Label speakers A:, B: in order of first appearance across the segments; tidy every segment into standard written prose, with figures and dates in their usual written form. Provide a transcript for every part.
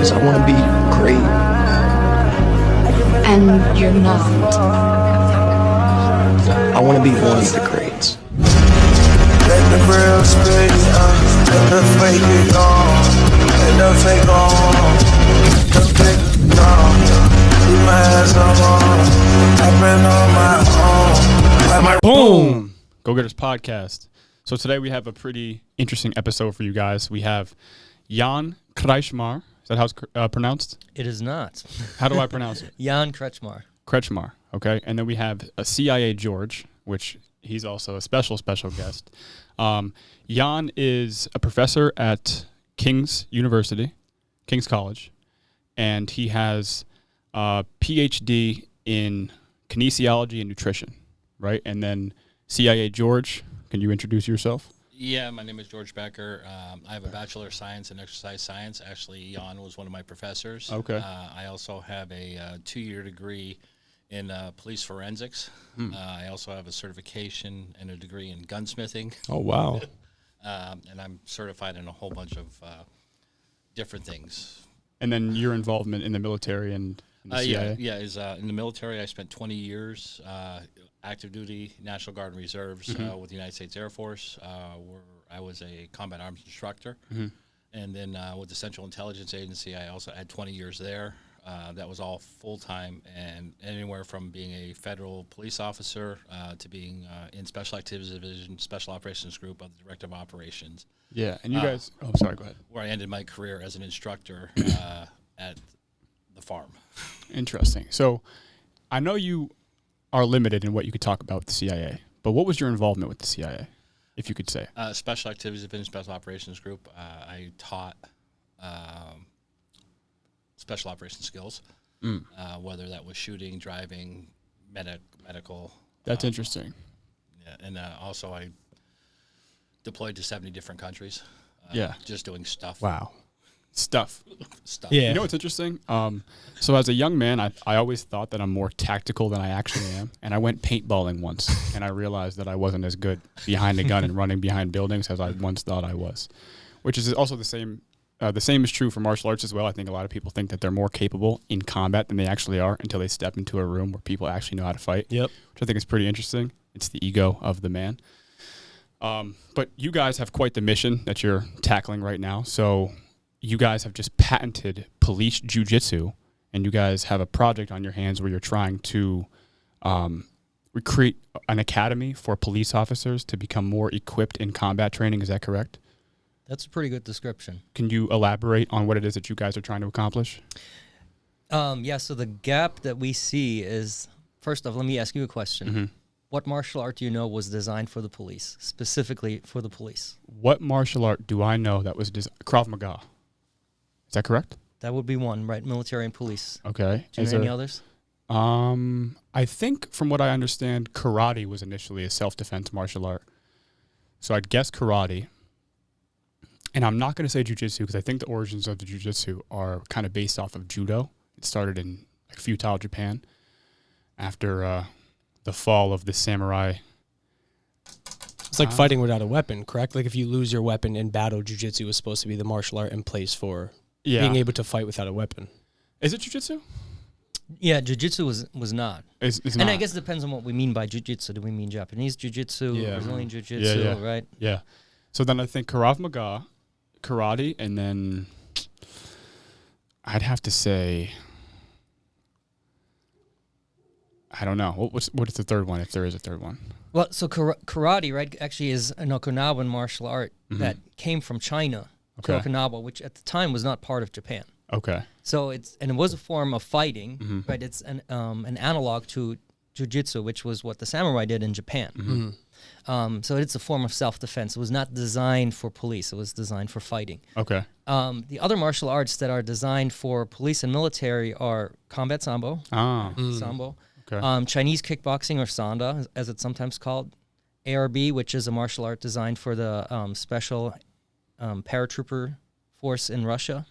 A: because I want to be great.
B: And you're not.
A: I want to be one of the greats.
C: Let the real speak, let the fake be gone. Let the fake go on. The fake gone. Keep my hands on. I've been on my own.
D: Boom! Go Getters Podcast. So today we have a pretty interesting episode for you guys. We have Jan Kretzschmar. Is that how it's pronounced?
E: It is not.
D: How do I pronounce it?
E: Jan Kretzschmar.
D: Kretzschmar, okay. And then we have a CIA George, which he's also a special guest. Jan is a professor at King's College, and he has a PhD in kinesiology and nutrition, right? And then CIA George, can you introduce yourself?
F: Yeah, my name is George Becker. I have a Bachelor of Science in Exercise Science. Actually, Jan was one of my professors.
D: Okay.
F: I also have a 2-year degree in police forensics. I also have a certification and a degree in gunsmithing.
D: Oh, wow.
F: And I'm certified in a whole bunch of different things.
D: And then your involvement in the military and the CIA?
F: In the military, I spent 20 years active duty, National Guard and Reserves with the United States Air Force, where I was a combat arms instructor. And then with the Central Intelligence Agency, I also had 20 years there. That was all full-time, and anywhere from being a federal police officer to being in Special Activities Division, Special Operations Group of the Director of Operations.
D: Yeah, and you guys... Oh, sorry, go ahead.
F: Where I ended my career as an instructor at the farm.
D: Interesting. So I know you are limited in what you could talk about with the CIA, but what was your involvement with the CIA, if you could say?
F: Special Activities Division, Special Operations Group. I taught special operations skills, whether that was shooting, driving, medical.
D: That's interesting.
F: Yeah, and also I deployed to 70 different countries. Just doing stuff.
D: Wow. Stuff.
E: Yeah.
D: You know what's interesting? So as a young man, I always thought that I'm more tactical than I actually am. And I went paintballing once, and I realized that I wasn't as good behind a gun and running behind buildings as I once thought I was, which is also the same. The same is true for martial arts as well. I think a lot of people think that they're more capable in combat than they actually are until they step into a room where people actually know how to fight.
E: Yep.
D: Which I think is pretty interesting. It's the ego of the man. But you guys have quite the mission that you're tackling right now. So you guys have just patented police jiu-jitsu, and you guys have a project on your hands where you're trying to recreate an academy for police officers to become more equipped in combat training. Is that correct?
E: That's a pretty good description.
D: Can you elaborate on what it is that you guys are trying to accomplish?
E: So the gap that we see is, first off, let me ask you a question. What martial art do you know was designed for the police, specifically for the police?
D: What martial art do I know that was Krav Maga? Is that correct?
E: That would be one, right? Military and police.
D: Okay.
E: Do you know any others?
D: I think from what I understand, karate was initially a self-defense martial art. So I'd guess karate. And I'm not going to say jiu-jitsu because I think the origins of the jiu-jitsu are kind of based off of judo. It started in feudal Japan after the fall of the samurai.
G: It's like fighting without a weapon, correct? Like if you lose your weapon in battle, jiu-jitsu was supposed to be the martial art in place for being able to fight without a weapon.
D: Is it jiu-jitsu?
E: Yeah, jiu-jitsu was not.
D: It's
E: and
D: not.
E: I guess it depends on what we mean by jiu-jitsu. Do we mean Japanese jiu-jitsu, Brazilian jiu-jitsu, right?
D: Yeah. So then I think Krav Maga, karate, and then I'd have to say, I don't know. What is the third one, if there is a third one?
E: Well, so karate, right, actually is an Okinawan martial art that came from China to Okinawa, which at the time was not part of Japan.
D: Okay.
E: So it was a form of fighting, right? It's an analog to jiu-jitsu, which was what the samurai did in Japan. So it's a form of self-defense. It was not designed for police. It was designed for fighting.
D: Okay.
E: The other martial arts that are designed for police and military are combat sambo, sambo, Chinese kickboxing, or sanda, as it's sometimes called, ARB, which is a martial art designed for the special paratrooper force in Russia.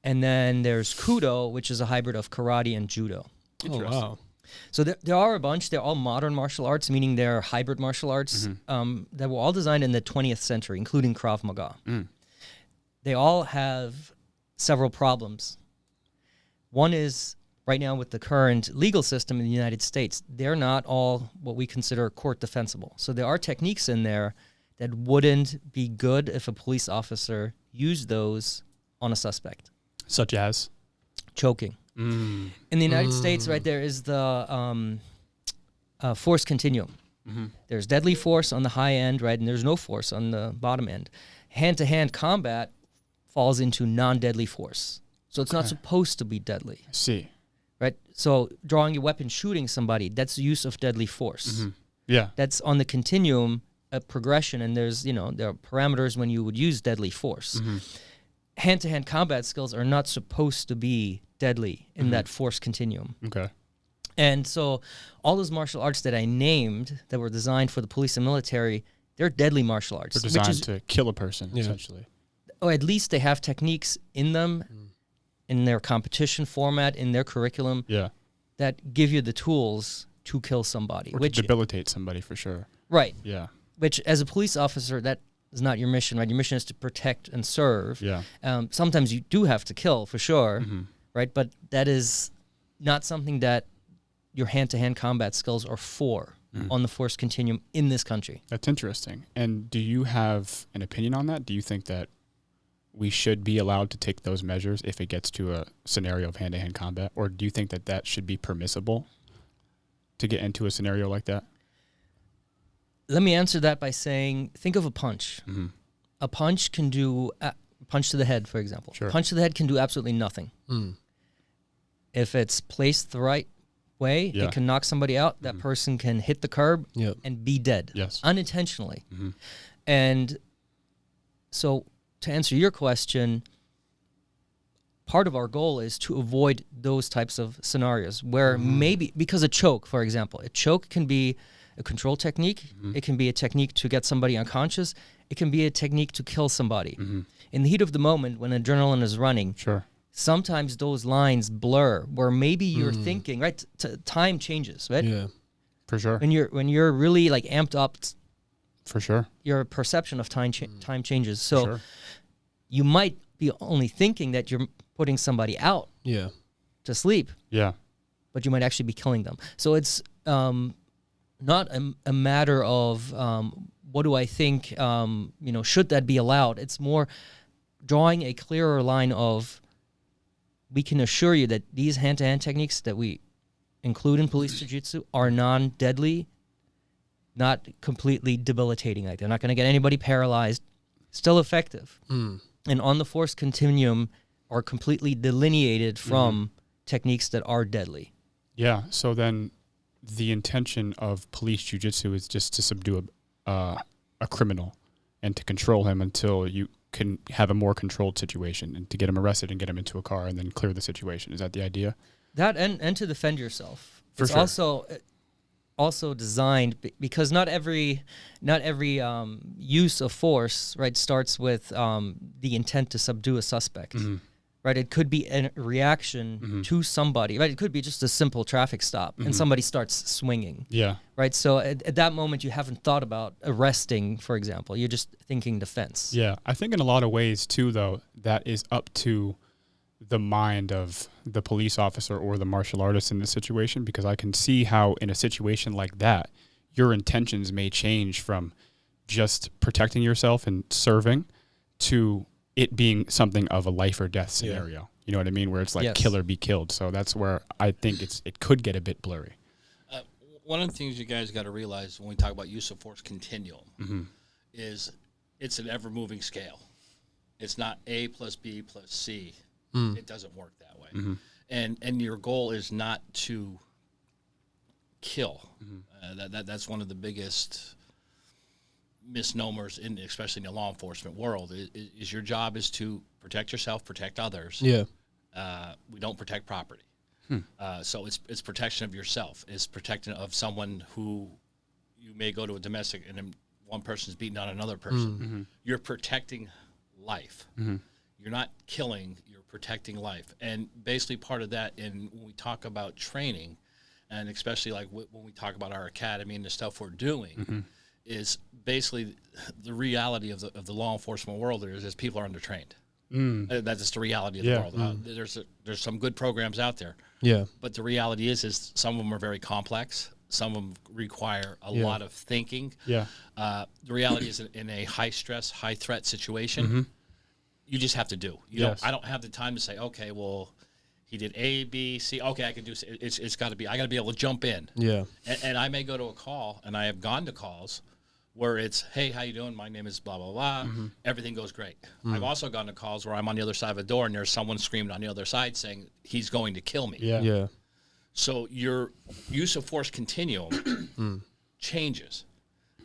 E: And then there's Kudo, which is a hybrid of karate and judo.
G: Oh, wow.
E: So there are a bunch. They're all modern martial arts, meaning they're hybrid martial arts that were all designed in the 20th century, including Krav Maga. They all have several problems One is right now with the current legal system in the United States, they're not all what we consider court defensible. So there are techniques in there that wouldn't be good if a police officer used those on a suspect.
D: Such as?
E: Choking. In the United States, right, there is the force continuum. There's deadly force on the high end, right, and there's no force on the bottom end. Hand-to-hand combat falls into non-deadly force. So it's not supposed to be deadly.
D: I see.
E: Right? So drawing your weapon, shooting somebody, that's the use of deadly force.
D: Yeah.
E: That's on the continuum of progression, and there's, there are parameters when you would use deadly force. Hand-to-hand combat skills are not supposed to be deadly in that force continuum.
D: Okay.
E: And so all those martial arts that I named that were designed for the police and military, they're deadly martial arts.
D: They're designed to kill a person, essentially.
E: Or at least they have techniques in them, in their competition format, in their curriculum, that give you the tools to kill somebody.
D: Or to debilitate somebody, for sure.
E: Right.
D: Yeah.
E: Which, as a police officer, that is not your mission, right? Your mission is to protect and serve.
D: Yeah.
E: Sometimes you do have to kill, for sure, right? But that is not something that your hand-to-hand combat skills are for on the force continuum in this country.
D: That's interesting. And do you have an opinion on that? Do you think that we should be allowed to take those measures if it gets to a scenario of hand-to-hand combat? Or do you think that that should be permissible to get into a scenario like that?
E: Let me answer that by saying, think of a punch. A punch can do, punch to the head, for example.
D: Sure.
E: Punch to the head can do absolutely nothing. If it's placed the right way, it can knock somebody out. That person can hit the curb and be dead.
D: Yes.
E: Unintentionally. And so to answer your question, part of our goal is to avoid those types of scenarios where maybe, because a choke, for example, a choke can be a control technique. It can be a technique to get somebody unconscious. It can be a technique to kill somebody. In the heat of the moment, when adrenaline is running, sometimes those lines blur where maybe you're thinking, right? Time changes, right?
D: Yeah, for sure.
E: When you're really like amped up,
D: for sure,
E: your perception of time changes. So you might be only thinking that you're putting somebody out to sleep. Yeah. But you might actually be killing them. So it's not a matter of what do I think, should that be allowed? It's more drawing a clearer line of, we can assure you that these hand-to-hand techniques that we include in police jiu-jitsu are non-deadly, not completely debilitating. Like, they're not going to get anybody paralyzed, still effective. And on the force continuum are completely delineated from techniques that are deadly. Yeah,
D: so then the intention of police jiu-jitsu is just to subdue a criminal and to control him until you can have a more controlled situation, and to get him arrested and get him into a car and then clear the situation. Is that the idea?
E: That and to defend yourself. It's also designed because not every use of force, right, starts with the intent to subdue a suspect. Right, it could be a reaction to somebody. Right, it could be just a simple traffic stop, and somebody starts swinging. Yeah. Right, so at that moment, you haven't thought about arresting, for example. You're just thinking defense.
D: Yeah, I think in a lot of ways too, though, that is up to the mind of the police officer or the martial artist in this situation, because I can see how in a situation like that, your intentions may change from just protecting yourself and serving to it being something of a life or death scenario. You know what I mean? Where it's like kill or be killed. So that's where I think it could get a bit blurry.
F: One of the things you guys got to realize when we talk about use of force continuum is it's an ever-moving scale. It's not A plus B plus C. It doesn't work that way. And your goal is not to kill. That's one of the biggest misnomers, especially in the law enforcement world. Is your job is to protect yourself, protect others. Yeah. We don't protect property. So it's protection of yourself. It's protection of someone who you may go to a domestic and then one person's beating on another person. You're protecting life. You're not killing, you're protecting life. And basically part of that, when we talk about training, and especially like when we talk about our academy and the stuff we're doing, is basically the reality of the law enforcement world is people are undertrained. That's just the reality of the world. There's some good programs out there.
G: Yeah.
F: But the reality is some of them are very complex. Some of them require a lot of thinking.
D: Yeah.
F: The reality is in a high stress, high threat situation, you just have to do. I don't have the time to say, okay, well, he did A, B, C. Okay, I can do. It's got to be. I got to be able to jump in.
G: Yeah.
F: And I may go to a call, and I have gone to calls where it's, hey, how you doing? My name is blah blah blah. Everything goes great. I've also gone to calls where I'm on the other side of a door, and there's someone screaming on the other side saying he's going to kill me.
D: Yeah.
G: Yeah.
F: So your use of force continuum changes,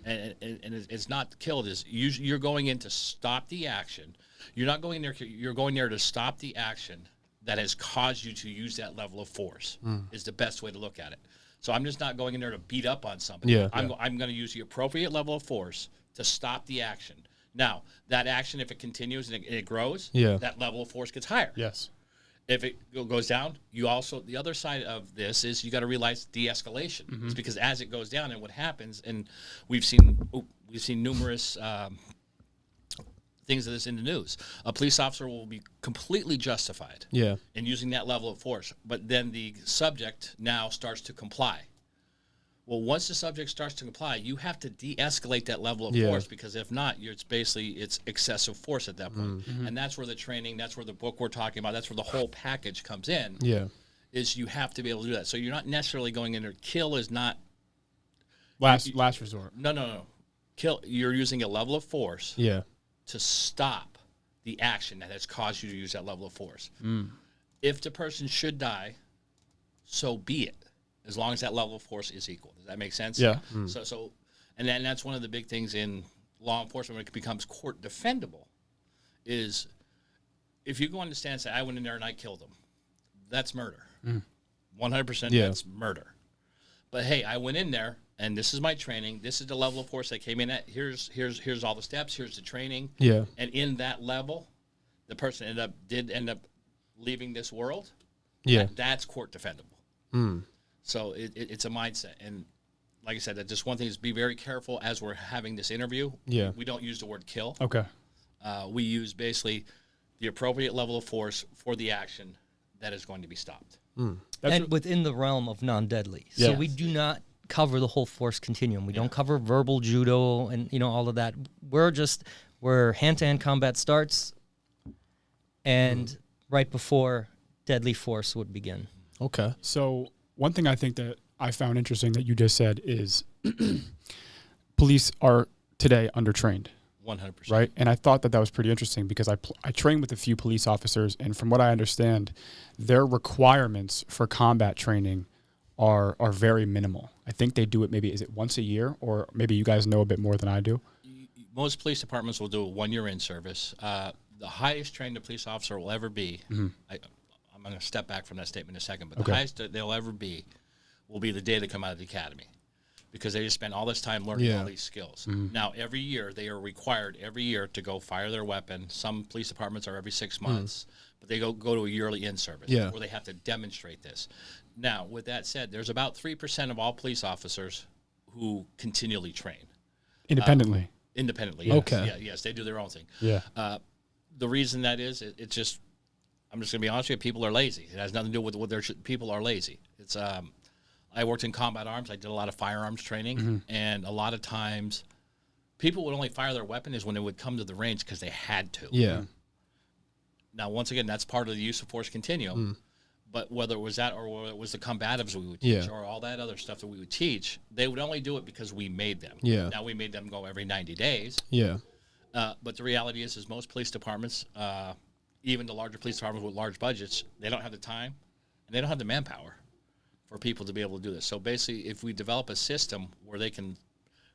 F: and it's not killed. You're going in to stop the action. You're not going there. You're going there to stop the action that has caused you to use that level of force. Is the best way to look at it. So I'm just not going in there to beat up on somebody.
G: Yeah.
F: I'm going to use the appropriate level of force to stop the action. Now that action, if it continues and it grows, that level of force gets higher.
D: Yes.
F: If it goes down, you also, the other side of this is you got to realize de-escalation. It's because as it goes down and what happens, and we've seen numerous things of this in the news. A police officer will be completely justified in using that level of force, but then the subject now starts to comply. Well, once the subject starts to comply, you have to de-escalate that level of force, because if not, it's excessive force at that point. And that's where the training, that's where the book we're talking about, that's where the whole package comes in.
G: Yeah.
F: Is you have to be able to do that. So you're not necessarily going in there. Kill is not
D: last resort.
F: No. Kill. You're using a level of force.
G: Yeah.
F: To stop the action that has caused you to use that level of force. If the person should die, so be it, as long as that level of force is equal. Does that make sense?
D: Yeah.
F: So, and that's one of the big things in law enforcement when it becomes court defendable, is if you go on the stand and say, I went in there and I killed him, that's murder. 100% that's murder. But hey, I went in there, and this is my training. This is the level of force I came in at. Here's all the steps. Here's the training.
G: Yeah.
F: And in that level, the person did end up leaving this world.
G: Yeah.
F: That's court defendable. So it's a mindset. And like I said, that just one thing is be very careful as we're having this interview.
G: Yeah.
F: We don't use the word kill.
D: Okay.
F: We use basically the appropriate level of force for the action that is going to be stopped.
E: And within the realm of non-deadly. So we do not cover the whole force continuum. We don't cover verbal judo and all of that. We're hand-to-hand combat starts and right before deadly force would begin.
G: Okay.
D: So one thing I think that I found interesting that you just said is police are today undertrained.
F: 100%.
D: Right? And I thought that was pretty interesting because I train with a few police officers, and from what I understand, their requirements for combat training are very minimal. I think they do it is it once a year, or maybe you guys know a bit more than I do?
F: Most police departments will do a 1 year in service. The highest trained a police officer will ever be, I'm going to step back from that statement in a second, but the highest that they'll ever be will be the day they come out of the academy, because they just spend all this time learning all these skills. Now, every year, they are required to go fire their weapon. Some police departments are every 6 months, but they go to a yearly in-service where they have to demonstrate this. Now, with that said, there's about 3% of all police officers who continually train.
D: Independently?
F: Independently, yes.
G: Okay.
F: Yeah, yes, they do their own thing.
D: Yeah.
F: The reason that is, it's just, I'm just going to be honest with you, people are lazy. It has nothing to do with what people are lazy. It's I worked in combat arms. I did a lot of firearms training, and a lot of times people would only fire their weapon is when they would come to the range because they had to.
G: Yeah.
F: Now, once again, that's part of the use of force continuum. But whether it was that or whether it was the combatives we would teach or all that other stuff that we would teach, they would only do it because we made them.
G: Yeah.
F: Now, we made them go every 90 days.
G: Yeah.
F: But the reality is most police departments, even the larger police departments with large budgets, they don't have the time and they don't have the manpower for people to be able to do this. So basically, if we develop a system where they can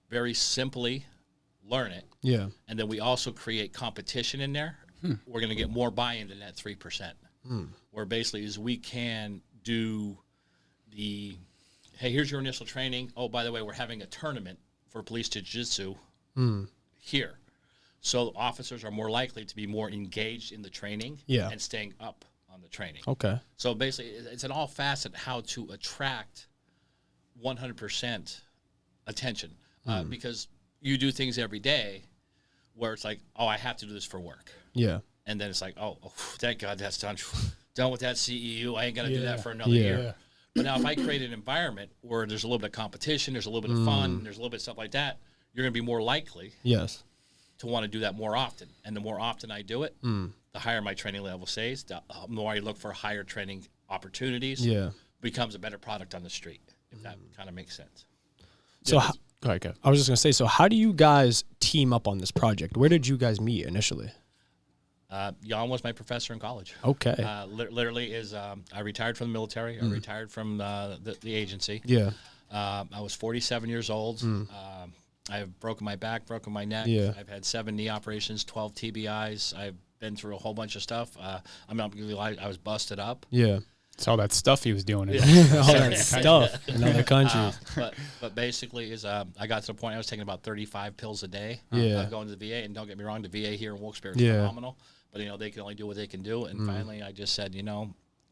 F: very simply learn it, and then we also create competition in there, we're going to get more buy-in than that 3%. Where basically is we can do the, hey, here's your initial training. Oh, by the way, we're having a tournament for police Jitsu here. So officers are more likely to be more engaged in the training and staying up on the training.
G: Okay.
F: So basically, it's an all facet how to attract 100% attention because you do things every day where it's like, oh, I have to do this for work.
G: Yeah.
F: And then it's like, oh, thank God that's done. Done with that CEU. I ain't going to do that for another year. But now if I create an environment where there's a little bit of competition, there's a little bit of fun, there's a little bit of stuff like that, you're going to be more likely to want to do that more often. And the more often I do it, the higher my training level stays, the more I look for higher training opportunities, becomes a better product on the street, if that kind of makes sense.
G: So go ahead, Kev. I was just going to say, so how do you guys team up on this project? Where did you guys meet initially?
F: Jan was my professor in college.
G: Okay.
F: Literally I retired from the military. I retired from the agency.
G: Yeah.
F: I was 47 years old. I've broken my back, broken my neck.
G: Yeah.
F: I've had 7 knee operations, 12 TBIs. I've been through a whole bunch of stuff. I'm not going to lie, I was busted up.
G: Yeah.
D: It's all that stuff he was doing.
G: All that stuff in other countries.
F: But basically, I got to the point I was taking about 35 pills a day. Going to the VA, and don't get me wrong, the VA here in Wilkes-Barre is phenomenal. But they can only do what they can do. And finally, I just said,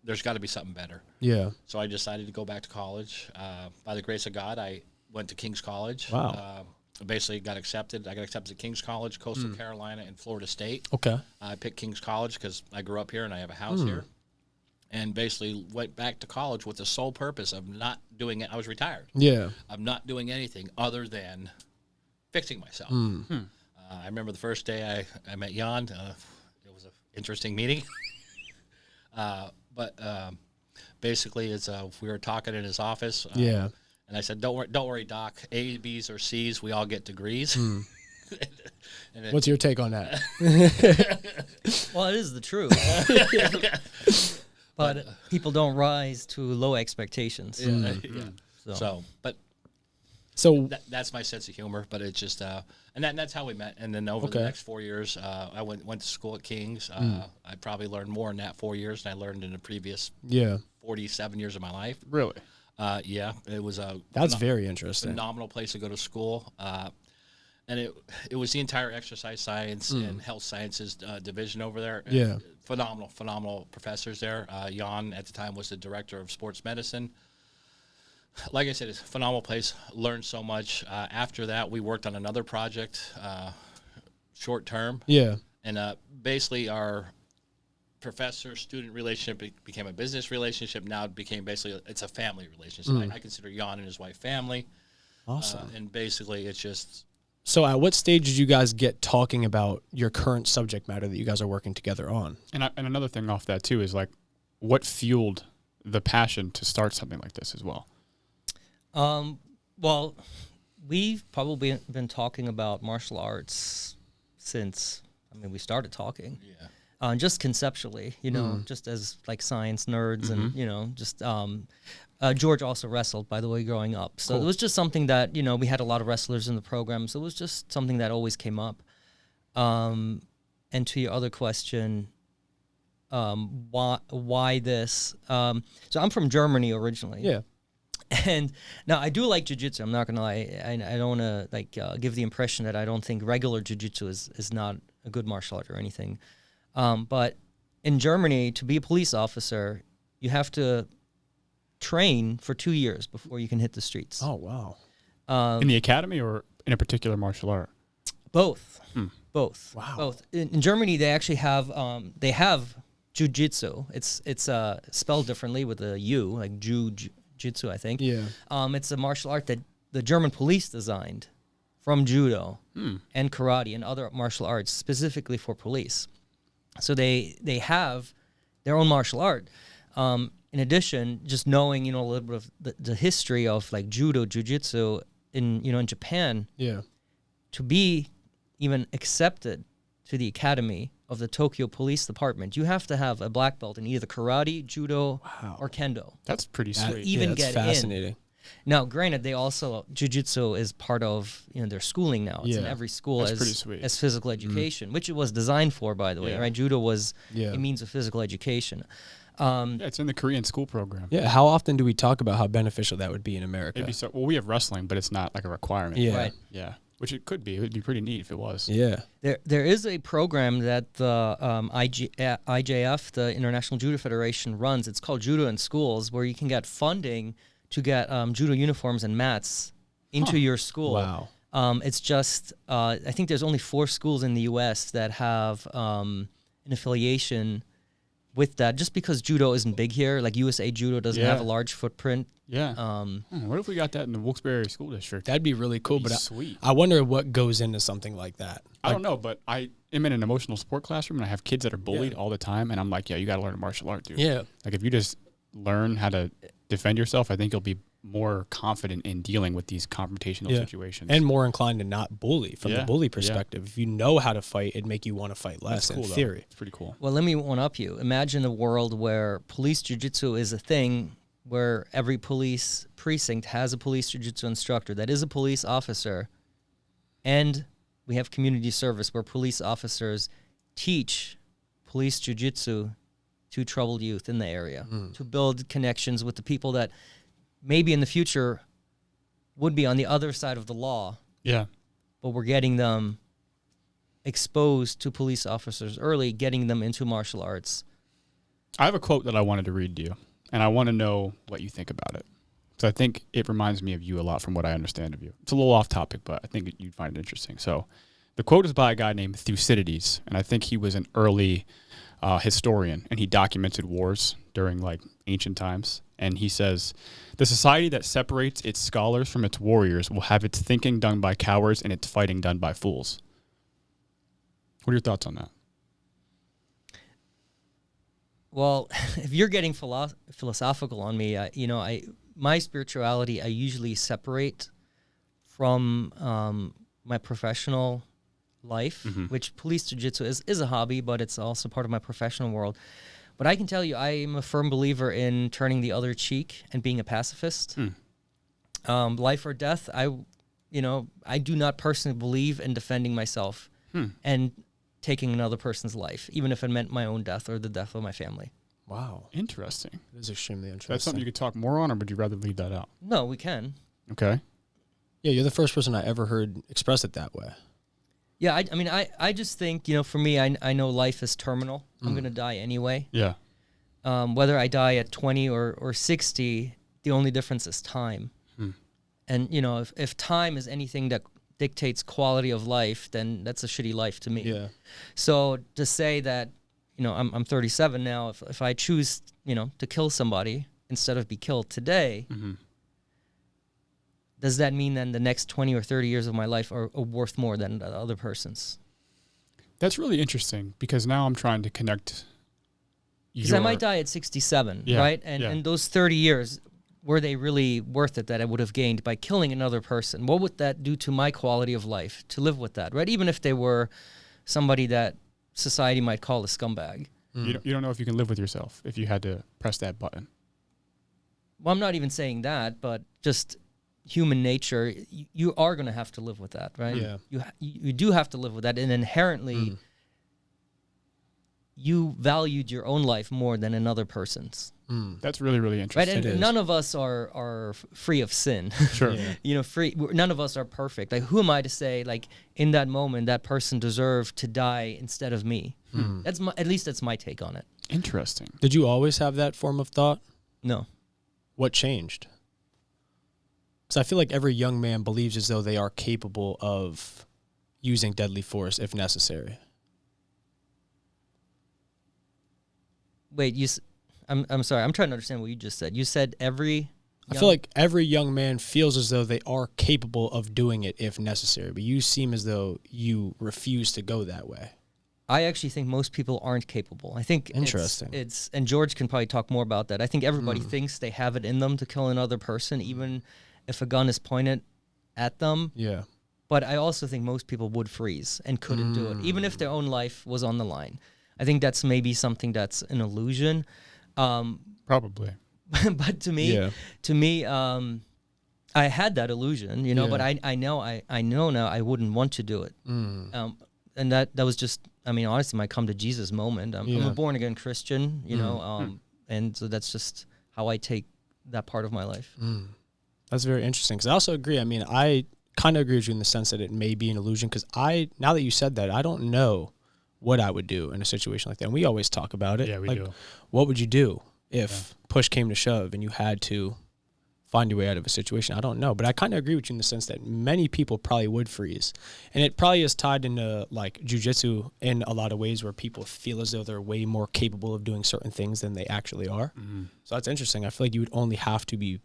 F: there's got to be something better. Yeah. So I decided to go back to college. By the grace of God, I went to King's College.
G: Wow.
F: Basically got accepted. I got accepted to King's College, Coastal Carolina, and Florida State.
G: Okay.
F: I picked King's College because I grew up here and I have a house here. And basically went back to college with the sole purpose of not doing it. I was retired.
G: Yeah.
F: I'm not doing anything other than fixing myself. I remember the first day I met Jan. It was an interesting meeting. But basically, we were talking in his office. And I said, don't worry, Doc. A, B's, or C's, we all get degrees.
G: What's your take on that?
E: Well, it is the truth. But people don't rise to low expectations.
F: So that's my sense of humor. But it's just, and that's how we met. And then over the next 4 years, I went to school at King's. I probably learned more in that 4 years than I learned in the previous 47 years of my life.
D: Really?
F: It was
G: that's very interesting.
F: Phenomenal place to go to school. And it was the entire exercise science and health sciences division over there.
G: Yeah.
F: Phenomenal professors there. Jan, at the time, was the director of sports medicine. Like I said, it's a phenomenal place. Learned so much. After that, we worked on another project, short term.
G: Yeah.
F: And basically our professor-student relationship became a business relationship. Now it became basically, it's a family relationship. I consider Jan and his wife family.
G: Awesome.
F: And basically it's just...
G: So at what stage did you guys get talking about your current subject matter that you guys are working together on? And
D: another thing off that, too, is like what fueled the passion to start something like this as well?
E: Well, we've probably been talking about martial arts since, we started talking. Yeah. Just conceptually, just as like science nerds and, just... George also wrestled, by the way, growing up. So It was just something that, we had a lot of wrestlers in the program. So it was just something that always came up. And to your other question, why this? So I'm from Germany originally.
G: Yeah.
E: And now I do like jiu-jitsu. I'm not going to lie. I don't want to give the impression that I don't think regular jiu-jitsu is not a good martial art or anything. But in Germany, to be a police officer, you have to train for 2 years before you can hit the streets.
G: Oh, wow.
D: In the academy or in a particular martial art?
E: Both. Both.
G: Wow.
E: Both. In Germany, they actually have jiu-jitsu. It's spelled differently with a U, like jiu-jitsu, I think.
G: Yeah.
E: It's a martial art that the German police designed from judo and karate and other martial arts specifically for police. So they have their own martial art. In addition, just knowing, a little bit of the history of like judo, jiu-jitsu in Japan, to be even accepted to the academy of the Tokyo Police Department, you have to have a black belt in either karate, judo, or kendo.
D: That's pretty sweet.
E: Even
G: that's
E: get
G: fascinating.
E: In. Now, granted, they also jiu-jitsu is part of their schooling now. It's in every school as physical education, which it was designed for, by the way. Right? Judo was a means of physical education.
D: It's in the Korean school program.
G: Yeah, how often do we talk about how beneficial that would be in America?
D: We have wrestling, but it's not like a requirement.
G: Yeah.
E: Right.
D: Yeah. Which it could be. It would be pretty neat if it was.
G: Yeah.
E: There is a program that the IJF, the International Judo Federation, runs. It's called Judo in Schools, where you can get funding to get judo uniforms and mats into your school.
G: Wow.
E: It's just, I think there's only 4 schools in the U.S. that have an affiliation with that, just because judo isn't big here. Like USA Judo doesn't have a large footprint.
D: Yeah. What if we got that in the Wilkes-Barre School District?
G: That'd be really cool. But
D: sweet.
G: I wonder what goes into something like that.
D: I don't know, but I am in an emotional support classroom, and I have kids that are bullied all the time, and I'm like, you got to learn a martial art, dude.
G: Yeah.
D: Like, if you just learn how to defend yourself, I think you'll be more confident in dealing with these confrontational situations.
G: And more inclined to not bully from the bully perspective. If you know how to fight, it'd make you want to fight less.
D: That's cool,
G: in theory.
D: It's pretty cool.
E: Well, let me one-up you. Imagine a world where police jiu-jitsu is a thing, where every police precinct has a police jiu-jitsu instructor that is a police officer, and we have community service where police officers teach police jiu-jitsu to troubled youth in the area, to build connections with the people that maybe in the future would be on the other side of the law.
D: Yeah.
E: But we're getting them exposed to police officers early, getting them into martial arts.
D: I have a quote that I wanted to read to you, and I want to know what you think about it. So I think it reminds me of you a lot from what I understand of you. It's a little off topic, but I think you'd find it interesting. So the quote is by a guy named Thucydides, and I think he was an early historian, and he documented wars during like ancient times. And he says, "The society that separates its scholars from its warriors will have its thinking done by cowards and its fighting done by fools." What are your thoughts on that?
E: Well, if you're getting philosophical on me, my spirituality, I usually separate from my professional life, which police jiu-jitsu is a hobby, but it's also part of my professional world. But I can tell you, I am a firm believer in turning the other cheek and being a pacifist. Life or death, I do not personally believe in defending myself and taking another person's life, even if it meant my own death or the death of my family.
G: Wow.
D: Interesting.
G: That is extremely interesting.
D: That's something you could talk more on, or would you rather leave that out?
E: No, we can.
D: Okay.
G: Yeah, you're the first person I ever heard express it that way.
E: Yeah, I just think, for me, I know life is terminal. I'm going to die anyway.
D: Yeah.
E: Whether I die at 20 or 60, the only difference is time. And, if time is anything that dictates quality of life, then that's a shitty life to me.
G: Yeah.
E: So to say that, I'm 37 now, if I choose, to kill somebody instead of be killed today, does that mean then the next 20 or 30 years of my life are worth more than the other person's?
D: That's really interesting, because now I'm trying to connect.
E: Because I might die at 67, right? And those 30 years, were they really worth it that I would have gained by killing another person? What would that do to my quality of life to live with that, right? Even if they were somebody that society might call a scumbag.
D: You don't know if you can live with yourself if you had to press that button.
E: Well, I'm not even saying that, but just human nature, you are going to have to live with that, right?
G: Yeah.
E: You do have to live with that, and inherently, you valued your own life more than another person's.
D: That's really, really interesting.
E: Right, and none of us are free of sin.
D: Sure.
E: None of us are perfect. Like, who am I to say, like, in that moment, that person deserved to die instead of me? At least that's my take on it.
D: Interesting.
G: Did you always have that form of thought?
E: No.
G: What changed? Because I feel like every young man believes as though they are capable of using deadly force if necessary.
E: Wait, I'm sorry. I'm trying to understand what you just said. You said I
G: feel like every young man feels as though they are capable of doing it if necessary, but you seem as though you refuse to go that way.
E: I actually think most people aren't capable. I think
G: interesting.
E: And George can probably talk more about that. I think everybody thinks they have it in them to kill another person, even if a gun is pointed at them.
G: Yeah.
E: But I also think most people would freeze and couldn't do it, even if their own life was on the line. I think that's maybe something that's an illusion.
D: Probably.
E: But to me, I had that illusion, but I know now I wouldn't want to do it. And that was just, honestly, my come to Jesus moment. I'm a born again Christian, and so that's just how I take that part of my life.
G: That's very interesting, because I also agree. I kind of agree with you in the sense that it may be an illusion, because now that you said that, I don't know what I would do in a situation like that. And we always talk about it.
D: Yeah, we do.
G: What would you do if push came to shove and you had to find your way out of a situation. I don't know, but I kind of agree with you in the sense that many people probably would freeze, and it probably is tied into like jujitsu in a lot of ways where people feel as though they're way more capable of doing certain things than they actually are. So that's interesting. I feel like you would only have to be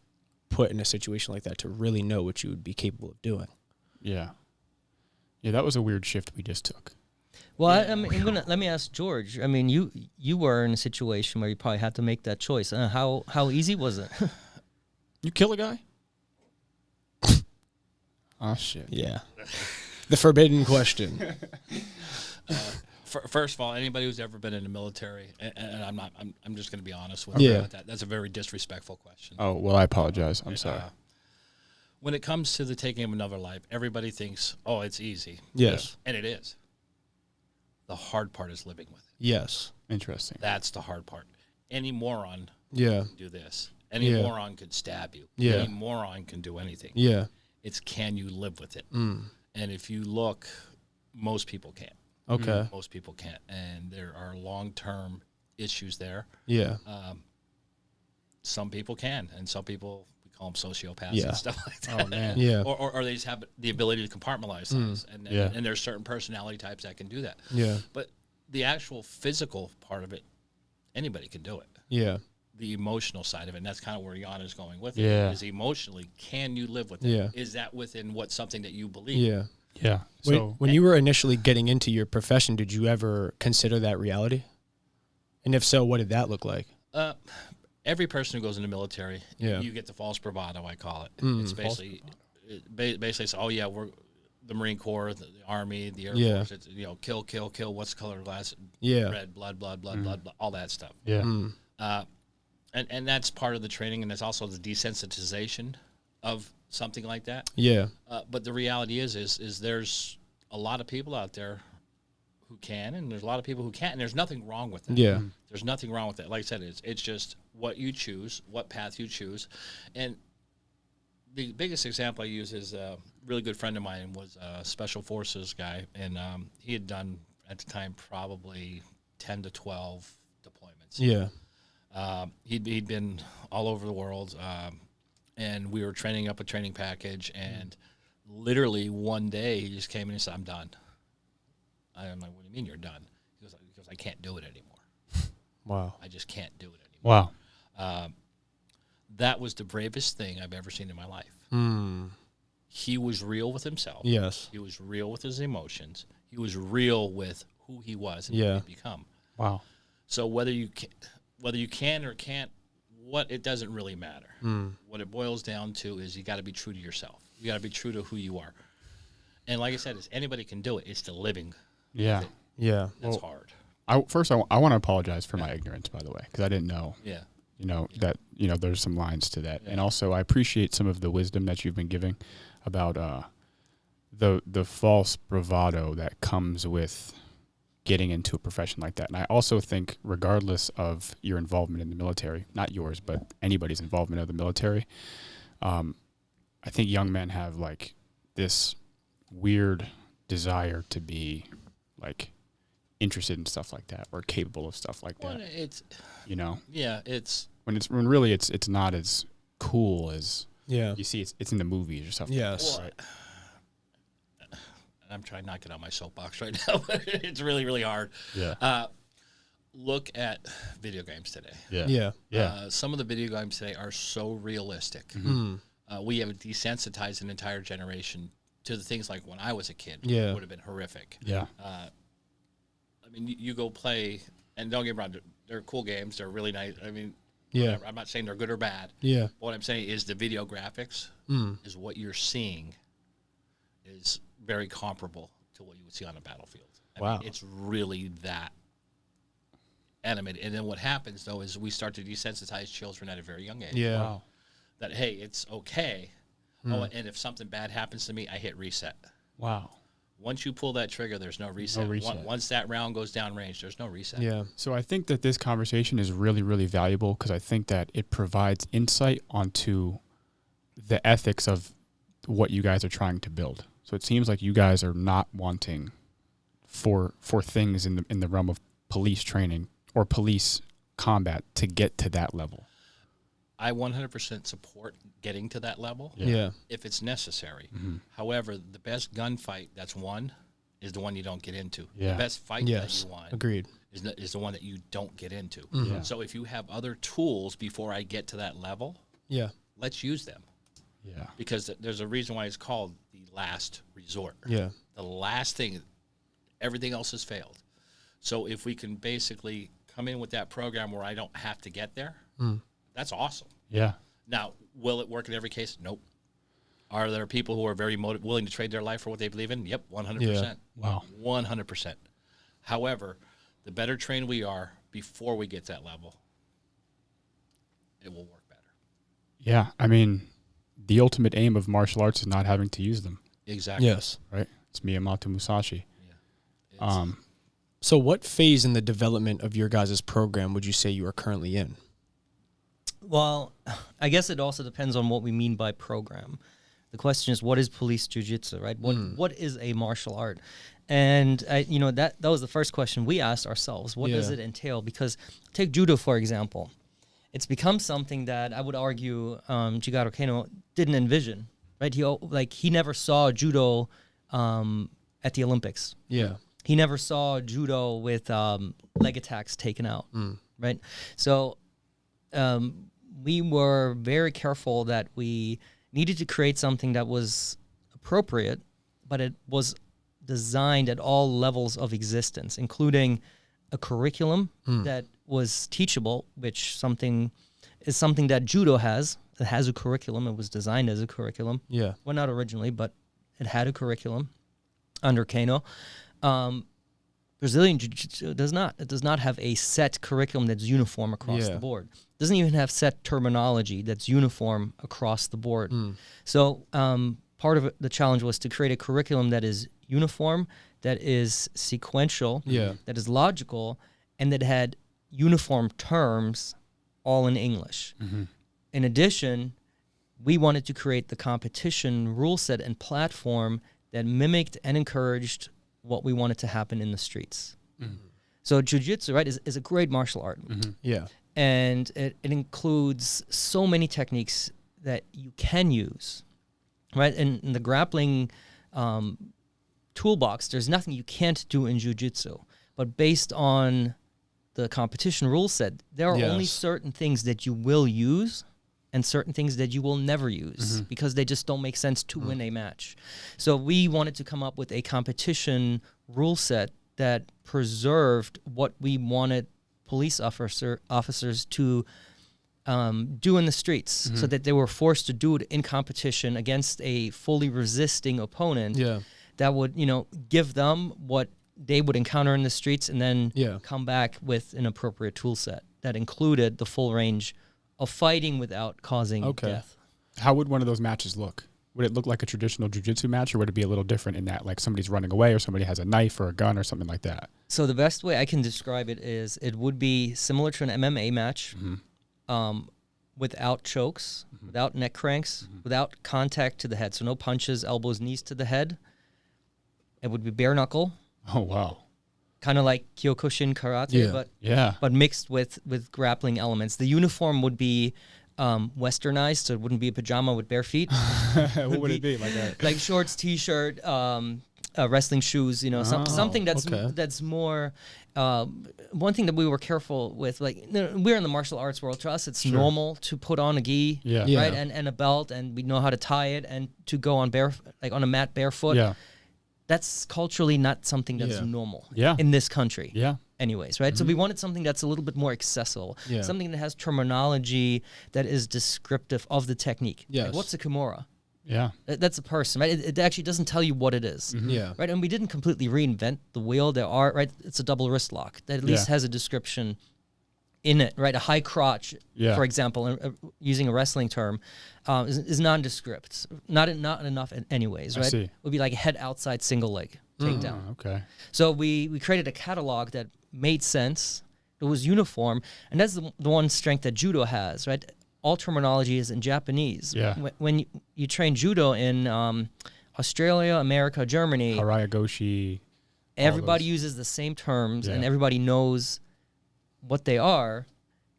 G: put in a situation like that to really know what you would be capable of doing.
D: Yeah. Yeah, that was a weird shift we just took.
E: Well, I mean, let me ask George. I mean, you were in a situation where you probably had to make that choice. How easy was it?
D: You kill a guy? Oh, shit.
G: Yeah. The forbidden question.
F: First of all, anybody who's ever been in the military, and I'm just going to be honest with you about that. That's a very disrespectful question.
D: Oh, well, I apologize. I'm sorry.
F: When it comes to the taking of another life, everybody thinks, oh, it's easy.
G: Yes.
F: And it is. The hard part is living with it.
G: Yes.
D: Interesting.
F: That's the hard part. Any moron
G: Yeah.
F: can do this. Any moron could stab you.
G: Yeah.
F: Any moron can do anything.
G: Yeah.
F: It's can you live with it? And if you look, most people can't.
G: Okay.
F: Most people can't. And there are long-term issues there.
G: Yeah.
F: Some people can, and some people, we call them sociopaths and stuff like that.
D: Oh, man.
G: Yeah.
F: Or they just have the ability to compartmentalize things. And there's certain personality types that can do that.
G: Yeah.
F: But the actual physical part of it, anybody can do it.
G: Yeah.
F: The emotional side of it, and that's kind of where Jan is going with it, is emotionally, can you live with it?
G: Yeah.
F: Is that within something that you believe?
G: Yeah.
D: Yeah. So
G: When you were initially getting into your profession, did you ever consider that reality? And if so, what did that look like?
F: Every person who goes in the military, you get the false bravado, I call it. It's basically, it's, oh yeah, we're the Marine Corps, the Army, the Air Force. It's, kill, kill, kill. What's the color of glass?
G: Yeah.
F: Red, blood, all that stuff.
D: yeah.
F: And that's part of the training, and it's also the desensitization of something like that.
G: Yeah.
F: But the reality is there's a lot of people out there who can, and there's a lot of people who can't, and there's nothing wrong with that.
G: Yeah.
F: There's nothing wrong with that. Like I said, it's just what you choose, what path you choose. And the biggest example I use is a really good friend of mine was a Special Forces guy, and he had done, at the time, probably 10 to 12 deployments.
G: Yeah.
F: He'd been all over the world, and we were training up a training package, and literally one day he just came in and said, I'm done. I'm like, what do you mean you're done? He goes, I can't do it anymore.
G: Wow.
F: I just can't do it anymore.
D: Wow.
F: That was the bravest thing I've ever seen in my life. He was real with himself.
G: Yes.
F: He was real with his emotions. He was real with who he was and who he'd become.
D: Wow.
F: So whether you can or can't, it doesn't really matter. What it boils down to is you got to be true to yourself. You got to be true to who you are. And like I said, anybody can do it. It's the living.
D: Yeah.
G: Yeah.
F: That's hard.
D: I want to apologize for my ignorance, by the way, because I didn't know.
F: Yeah.
D: That there's some lines to that, and also I appreciate some of the wisdom that you've been giving about the false bravado that comes with getting into a profession like that. And I also think, regardless of your involvement in the military, not yours, but anybody's involvement of the military, I think young men have like this weird desire to be like interested in stuff like that or capable of stuff like that.
F: It's
D: when really it's not as cool as
G: you
D: see. It's in the movies or something.
G: Yes.
F: Well, I'm trying not to get on my soapbox right now, but it's really, really hard.
D: Yeah.
F: Look at video games today.
G: Yeah.
F: Some of the video games today are so realistic. We have desensitized an entire generation to the things like when I was a kid.
G: Yeah.
F: It would have been horrific.
D: Yeah.
F: I mean, you go play, and don't get me wrong, they're cool games. They're really nice. I mean, whatever. I'm not saying they're good or bad.
G: Yeah.
F: But what I'm saying is the video graphics is what you're seeing is very comparable to what you would see on a battlefield. I mean, it's really that animated. And then what happens, though, is we start to desensitize children at a very young age.
G: Yeah.
D: Wow.
F: That, hey, it's okay. Oh, and if something bad happens to me, I hit reset.
D: Wow.
F: Once you pull that trigger, there's no reset. Once that round goes down range, there's no reset.
G: Yeah.
D: So I think that this conversation is really, really valuable because I think that it provides insight onto the ethics of what you guys are trying to build. So it seems like you guys are not wanting for things in the realm of police training or police combat to get to that level.
F: I 100% support getting to that level if it's necessary. However, the best gunfight that's won is the one you don't get into. The best fight that you won is the one that you don't get into. So if you have other tools before I get to that level, let's use them. Because there's a reason why it's called the last resort. The last thing, everything else has failed. So if we can basically come in with that program where I don't have to get there, that's awesome. Now, will it work in every case? Nope. Are there people who are very willing to trade their life for what they believe in? Yep, 100%.
D: Wow.
F: 100%. However, the better trained we are before we get to that level, it will work better.
D: Yeah, I mean, the ultimate aim of martial arts is not having to use them.
F: Exactly.
G: Yes.
D: Right? It's Miyamoto Musashi.
G: So what phase in the development of your guys' program would you say you are currently in?
E: Well, I guess it also depends on what we mean by program. The question is, what is police jiu-jitsu, right? What is a martial art? And that was the first question we asked ourselves. What does it entail? Because take judo, for example. It's become something that I would argue Jigaru Kano didn't envision, right? He never saw judo at the Olympics. He never saw judo with leg attacks taken out, right? So we were very careful that we needed to create something that was appropriate, but it was designed at all levels of existence, including a curriculum that was teachable, which is something that judo has. It has a curriculum. It was designed as a curriculum. Well, not originally, but it had a curriculum under Kano. Brazilian Jiu-Jitsu does not. It does not have a set curriculum that's uniform across the board. It doesn't even have set terminology that's uniform across the board. So part of the challenge was to create a curriculum that is uniform, that is sequential, that is logical, and that had uniform terms all in English. In addition, we wanted to create the competition rule set and platform that mimicked and encouraged what we wanted to happen in the streets. So jiu-jitsu, right, is a great martial art. And it includes so many techniques that you can use, right? And in the grappling toolbox, there's nothing you can't do in jiu-jitsu. But based on the competition rule set, there are only certain things that you will use and certain things that you will never use because they just don't make sense to win a match. So we wanted to come up with a competition rule set that preserved what we wanted police officers to do in the streets so that they were forced to do it in competition against a fully resisting opponent that would, give them what they would encounter in the streets and then come back with an appropriate tool set that included the full range of fighting without causing death.
D: How would one of those matches look? Would it look like a traditional jiu-jitsu match, or would it be a little different in that, like somebody's running away or somebody has a knife or a gun or something like that?
E: So the best way I can describe it is it would be similar to an MMA match without chokes, without neck cranks, without contact to the head. So no punches, elbows, knees to the head. It would be bare knuckle.
D: Oh, wow.
E: Kind of like Kyokushin karate, but mixed with grappling elements. The uniform would be westernized, so it wouldn't be a pajama with bare feet.
D: What would it be like that?
E: Like shorts, t-shirt, wrestling shoes. Something that's more. One thing that we were careful with, like we're in the martial arts world. To us, it's normal to put on a gi, right, and a belt, and we know how to tie it, and to go on on a mat barefoot. That's culturally not something that's normal in this country. Anyways, right? So we wanted something that's a little bit more accessible. Something that has terminology that is descriptive of the technique. Like, what's a Kimura? That's a person, right? It actually doesn't tell you what it is. Right? And we didn't completely reinvent the wheel. There are, right? It's a double wrist lock that at least has a description in it, right? A high crotch, for example, using a wrestling term, is nondescript. Not enough anyways, right? It would be like a head outside single leg takedown.
D: Okay.
E: So we created a catalog that made sense. It was uniform. And that's the one strength that judo has, right? All terminology is in Japanese. When you train judo in Australia, America, Germany,
D: Haraya-goshi,
E: everybody uses the same terms and everybody knows what they are,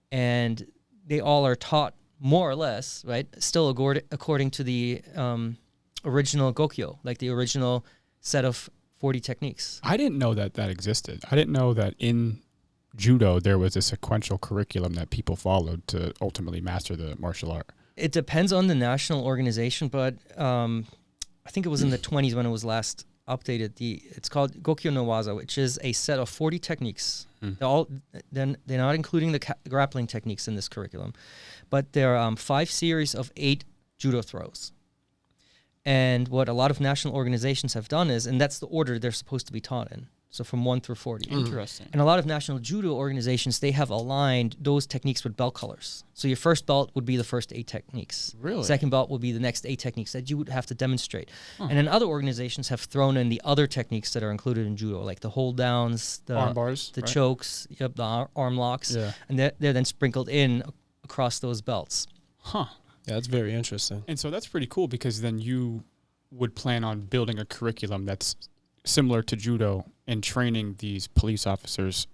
E: and they all are taught more or less, right, still according to the original Gokyo, like the original set of 40 techniques.
D: I didn't know that existed. I didn't know that in judo there was a sequential curriculum that people followed to ultimately master the martial art.
E: It depends on the national organization, but I think it was in the 20s when it was last updated. It's called Gokyo no Waza, which is a set of 40 techniques. They're not including the grappling techniques in this curriculum, but there are 5 series of 8 judo throws. And what a lot of national organizations have done is, and that's the order they're supposed to be taught in. So from 1 through 40.
D: Interesting.
E: And a lot of national judo organizations, they have aligned those techniques with belt colors. So your first belt would be the first 8 techniques.
D: Really?
E: Second belt would be the next 8 techniques that you would have to demonstrate. And then other organizations have thrown in the other techniques that are included in judo, like the hold downs, the
D: arm bars,
E: the
D: right?
E: chokes, the arm locks.
D: Yeah.
E: And they're then sprinkled in across those belts.
D: Huh.
G: Yeah, that's very interesting.
D: And so that's pretty cool because then you would plan on building a curriculum that's similar to judo and training these police officers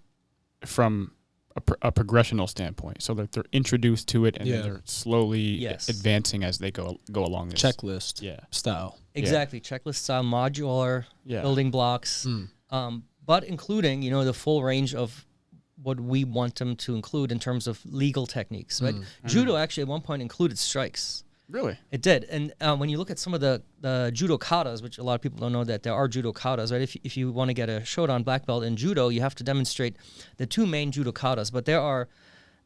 D: from a progressional standpoint, so that they're introduced to it and then they're slowly advancing as they go along this
G: checklist style.
E: Exactly, checklist style, modular building blocks, but including the full range of what we want them to include in terms of legal techniques. Right, judo actually at one point included strikes.
D: Really?
E: It did. And when you look at some of the judo katas, which a lot of people don't know that there are judo katas, right? If you want to get a shodan black belt in judo, you have to demonstrate the 2 main judo katas. But there are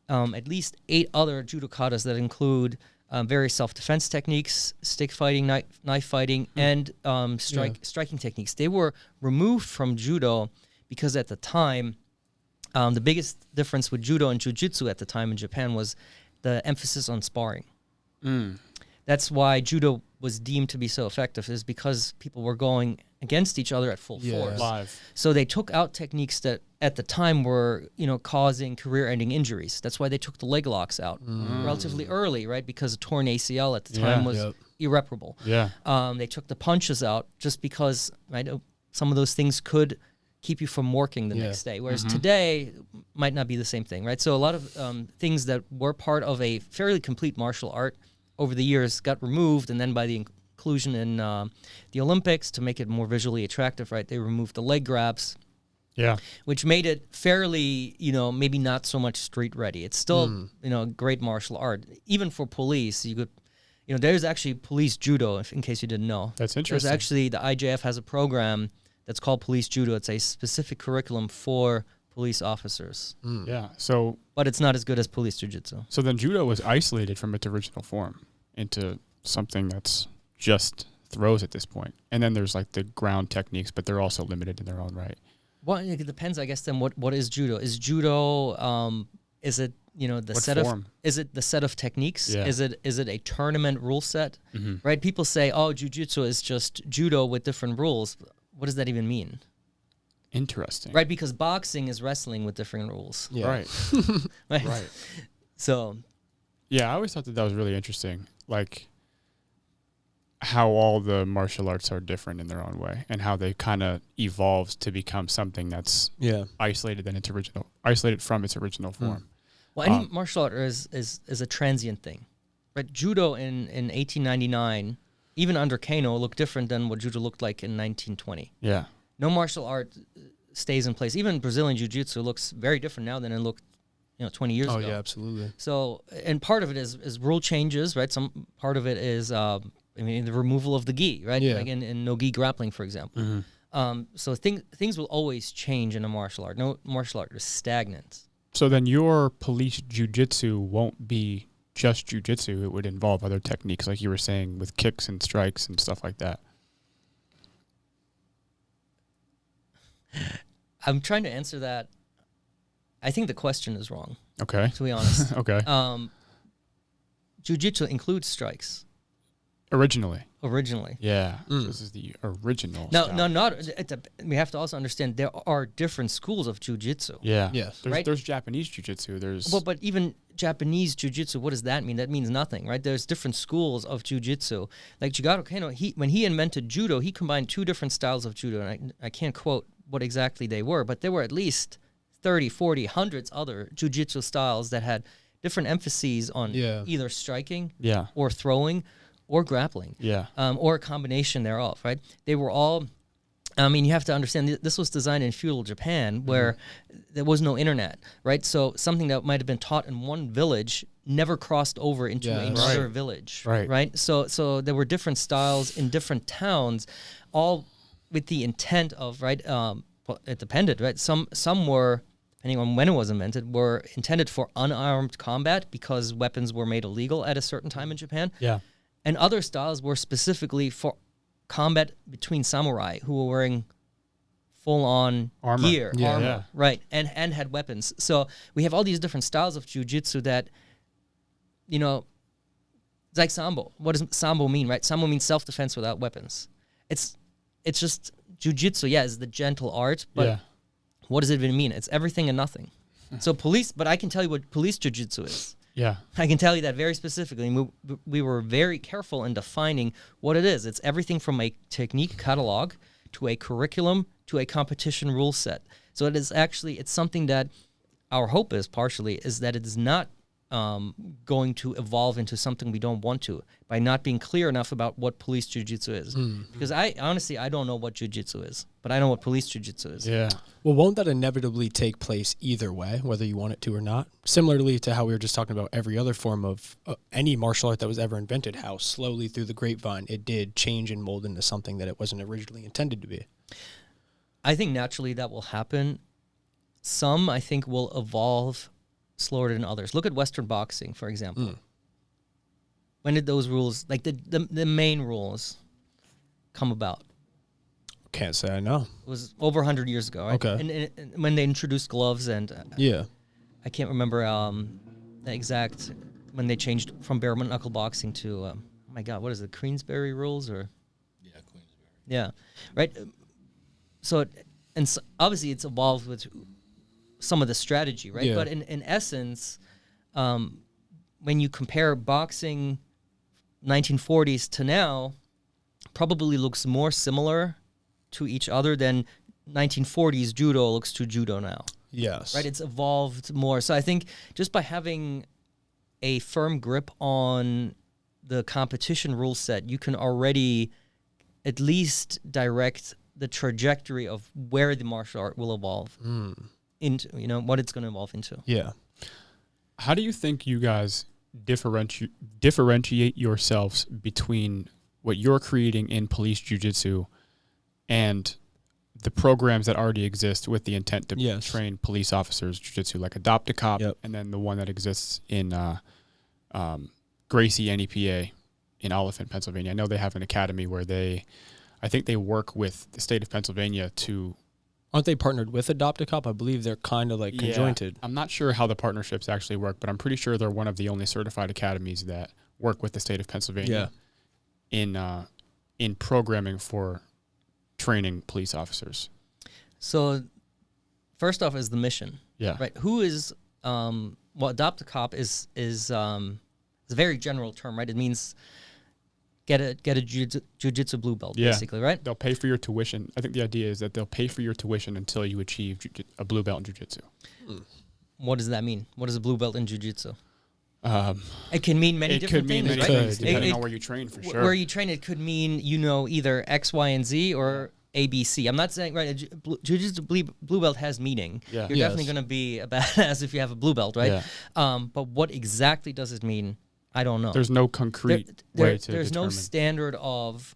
E: at least 8 other judo katas that include various self-defense techniques, stick fighting, knife fighting, and striking techniques. They were removed from judo because at the time, the biggest difference with judo and jiu-jitsu at the time in Japan was the emphasis on sparring. That's why judo was deemed to be so effective, is because people were going against each other at full force.
D: Live.
E: So they took out techniques that at the time were, causing career-ending injuries. That's why they took the leg locks out relatively early, right? Because a torn ACL at the time was irreparable.
D: Yeah.
E: They took the punches out just because some of those things could keep you from working the next day, whereas today might not be the same thing, right? So a lot of things that were part of a fairly complete martial art over the years got removed, and then by the inclusion in the Olympics to make it more visually attractive, right, they removed the leg grabs, which made it fairly, maybe not so much street ready. It's still, great martial art. Even for police, you could, there's actually police judo, in case you didn't know.
D: That's interesting.
E: There's actually, the IJF has a program that's called police judo. It's a specific curriculum for police officers.
D: Yeah. So,
E: but it's not as good as police jiu-jitsu.
D: So then judo was isolated from its original form into something that's just throws at this point. And then there's like the ground techniques, but they're also limited in their own right.
E: Well, it depends, I guess. Then what is judo? Is judo? Is it the
D: what
E: set
D: form?
E: of? Is it the set of techniques?
D: Yeah.
E: Is it a tournament rule set? Right? People say, oh, jiu-jitsu is just judo with different rules. What does that even mean?
D: Interesting.
E: Right, because boxing is wrestling with different rules.
G: Yeah.
D: Right. Right.
E: So.
D: Yeah, I always thought that was really interesting, like how all the martial arts are different in their own way, and how they kind of evolved to become something that's isolated from its original form.
E: Well, any martial art is a transient thing, right? Judo in 1899, even under Kano, looked different than what judo looked like in 1920.
D: Yeah.
E: No martial art stays in place. Even Brazilian jiu-jitsu looks very different now than it looked 20 years ago.
G: Oh, yeah, absolutely.
E: So, and part of it is rule changes, right? Some part of it is, the removal of the gi, right?
G: Yeah.
E: Like in no gi grappling, for example. So things will always change in a martial art. No martial art is stagnant.
D: So then your police jiu-jitsu won't be just jiu-jitsu. It would involve other techniques, like you were saying, with kicks and strikes and stuff like that.
E: I'm trying to answer that. I think the question is wrong.
D: Okay.
E: To be honest.
D: Okay.
E: Jiu-jitsu includes strikes.
D: Originally.
E: Yeah.
D: This is the original.
E: We have to also understand there are different schools of jiu-jitsu.
D: Yeah.
G: Yes.
D: There's Japanese jiu-jitsu.
E: But even Japanese jiu-jitsu, what does that mean? That means nothing, right? There's different schools of jiu-jitsu. Like Jigaro Kano, when he invented judo, he combined 2 different styles of judo. And I can't quote what exactly they were, but there were at least 30, 40, hundreds other jiu-jitsu styles that had different emphases on
G: Yeah.
E: either striking
D: Yeah.
E: or throwing or grappling,
D: Yeah.
E: or a combination thereof, right? They were all, I mean, you have to understand, this was designed in feudal Japan where there was no internet, right? So something that might have been taught in one village never crossed over into
G: Yes.
E: another village,
D: Right.
E: So there were different styles in different towns, all with the intent of, right, well, it depended, right? Some were, depending on when it was invented, were intended for unarmed combat because weapons were made illegal at a certain time in Japan.
D: Yeah.
E: And other styles were specifically for combat between samurai who were wearing full-on
D: Armor.
E: gear,
G: Yeah.
E: armor,
D: Yeah.
E: right, and had weapons. So we have all these different styles of jiu-jitsu that, you know, it's like sambo. What does sambo mean, right? Sambo means self-defense without weapons. It's just jiu-jitsu, yeah, is the gentle art, but
D: Yeah.
E: what does it even mean? It's everything and nothing. So but I can tell you what police jiu-jitsu is.
D: Yeah.
E: I can tell you that very specifically. And we were very careful in defining what it is. It's everything from a technique catalog to a curriculum to a competition rule set. So it is actually, it's something that our hope is partially is that it is not going to evolve into something we don't want to by not being clear enough about what police jiu-jitsu is. Because I honestly don't know what jiu-jitsu is, but I know what police jiu-jitsu is.
D: Yeah.
G: Well, won't that inevitably take place either way, whether you want it to or not? Similarly to how we were just talking about every other form of any martial art that was ever invented, how slowly through the grapevine it did change and mold into something that it wasn't originally intended to be.
E: I think naturally that will happen. Some, I think, will evolve slower than others. Look at Western boxing, for example. When did those rules, like the main rules, come about?
G: Can't say I know.
E: It was over 100 years ago, right?
G: Okay.
E: And when they introduced gloves and
G: Yeah.
E: I can't remember the exact, when they changed from bare knuckle boxing to, oh my God, what is it, Queensberry rules or?
F: Yeah, Queensberry.
E: Yeah, right. So, obviously it's evolved with some of the strategy, right?
G: Yeah.
E: But in essence, when you compare boxing 1940s to now, probably looks more similar to each other than 1940s judo looks to judo now.
G: Yes.
E: Right, it's evolved more. So I think just by having a firm grip on the competition rule set, you can already at least direct the trajectory of where the martial art will evolve into, you know, what it's going to evolve into.
G: Yeah.
D: How do you think you guys differentiate yourselves between what you're creating in police jiu-jitsu and the programs that already exist with the intent to train police officers jiu-jitsu, like Adopt a Cop, and then the one that exists in Gracie NEPA in Oliphant, Pennsylvania? I know they have an academy where I think they work with the state of Pennsylvania to...
G: Aren't they partnered with Adopt a Cop? I believe they're kind of like conjointed.
D: I'm not sure how the partnerships actually work, but I'm pretty sure they're one of the only certified academies that work with the state of Pennsylvania in programming for training police officers.
E: So first off is the mission.
D: Yeah.
E: Right. Who is Adopt a Cop is a very general term, right? It means get a jiu-jitsu blue belt, basically, right?
D: They'll pay for your tuition. I think the idea is that they'll pay for your tuition until you achieve a blue belt in jiu-jitsu.
E: What does that mean? What is a blue belt in jiu-jitsu? It can mean many different things, right?
D: It could mean many things, depending on where you train, for sure.
E: Where you train, it could mean, you know, either X, Y, and Z or A, B, C. I'm not saying, right, jiu-jitsu blue belt has meaning.
D: Yeah.
E: You're definitely going to be a badass if you have a blue belt, right?
D: Yeah.
E: But what exactly does it mean? I don't know.
D: There's no concrete way to
E: There's
D: determine.
E: no standard of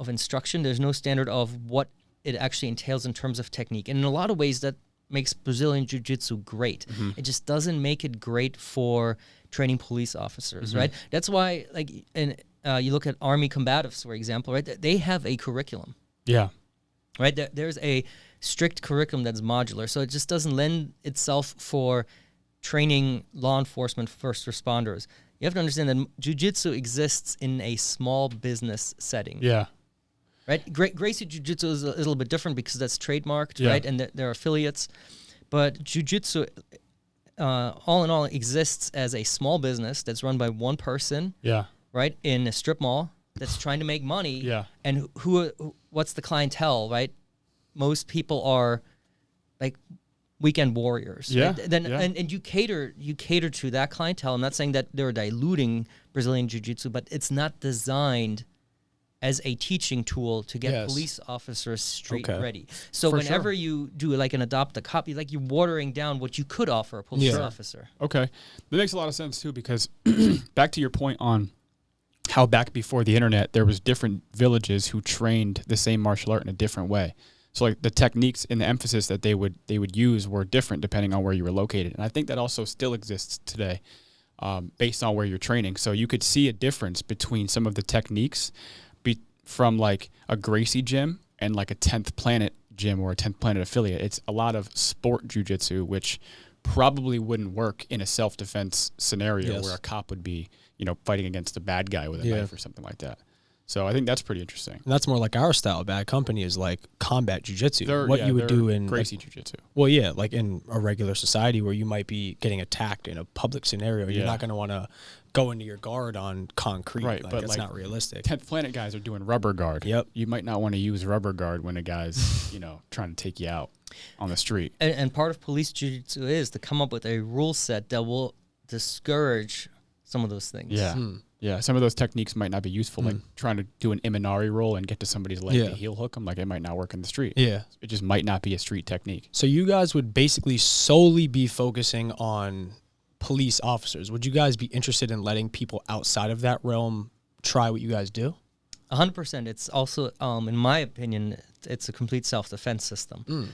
E: instruction. There's no standard of what it actually entails in terms of technique. And in a lot of ways, that makes Brazilian Jiu-Jitsu great. It just doesn't make it great for training police officers, right? That's why, like, you look at Army combatives, for example, right? They have a curriculum.
D: Yeah.
E: Right? There's a strict curriculum that's modular. So it just doesn't lend itself for training law enforcement first responders. You have to understand that jiu-jitsu exists in a small business setting.
D: Yeah.
E: Right? Gracie Jiu-Jitsu is a little bit different because that's trademarked, right? And there are affiliates. But Jiu-Jitsu, all in all, exists as a small business that's run by one person, right, in a strip mall that's trying to make money.
D: Yeah.
E: And what's the clientele, right? Most people are, like, weekend warriors.
D: Yeah,
E: Right? Then
D: yeah.
E: and you cater to that clientele. I'm not saying that they're diluting Brazilian Jiu-Jitsu, but it's not designed as a teaching tool to get police officers straight ready. So whenever you do like an adopt a cop, like you're watering down what you could offer a police officer.
D: Okay. That makes a lot of sense too, because back to your point on how back before the internet, there was different villages who trained the same martial art in a different way. So like the techniques and the emphasis that they would use were different depending on where you were located. And I think that also still exists today based on where you're training. So you could see a difference between some of the techniques from like a Gracie gym and like a 10th Planet gym or a 10th Planet affiliate. It's a lot of sport jiu-jitsu, which probably wouldn't work in a self-defense scenario where a cop would be, fighting against a bad guy with a knife or something like that. So I think that's pretty interesting.
G: And that's more like our style. Bad Company is like combat jiu-jitsu. What you would do in
D: Gracie jiu-jitsu.
G: Well, yeah, like in a regular society where you might be getting attacked in a public scenario, you're not going to want to go into your guard on concrete.
D: Right,
G: like,
D: but
G: that's
D: like
G: not realistic.
D: 10th Planet guys are doing rubber guard.
G: Yep.
D: You might not want to use rubber guard when a guy's, trying to take you out on the street.
E: And part of police jiu-jitsu is to come up with a rule set that will discourage some of those things.
D: Yeah. Yeah, some of those techniques might not be useful, like trying to do an Imanari roll and get to somebody's leg to heel hook them. Like, it might not work in the street.
G: Yeah.
D: It just might not be a street technique.
G: So you guys would basically solely be focusing on police officers. Would you guys be interested in letting people outside of that realm try what you guys do?
E: 100%. It's also, in my opinion, it's a complete self-defense system.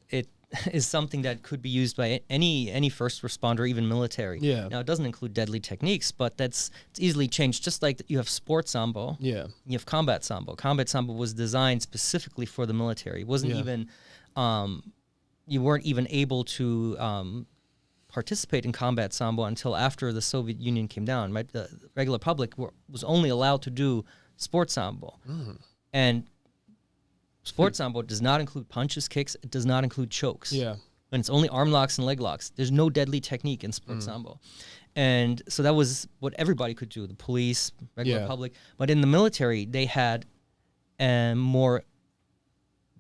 E: It is something that could be used by any first responder, even military.
G: Yeah.
E: Now, it doesn't include deadly techniques, but it's easily changed. Just like you have sports sambo,
G: Yeah.
E: you have combat sambo. Combat sambo was designed specifically for the military. It wasn't even, you weren't even able to participate in combat sambo until after the Soviet Union came down. Right? The regular public was only allowed to do sports sambo. And sports sambo does not include punches, kicks. It does not include chokes.
G: Yeah.
E: And it's only arm locks and leg locks. There's no deadly technique in sports sambo. And so that was what everybody could do, the police, regular public. But in the military, they had a more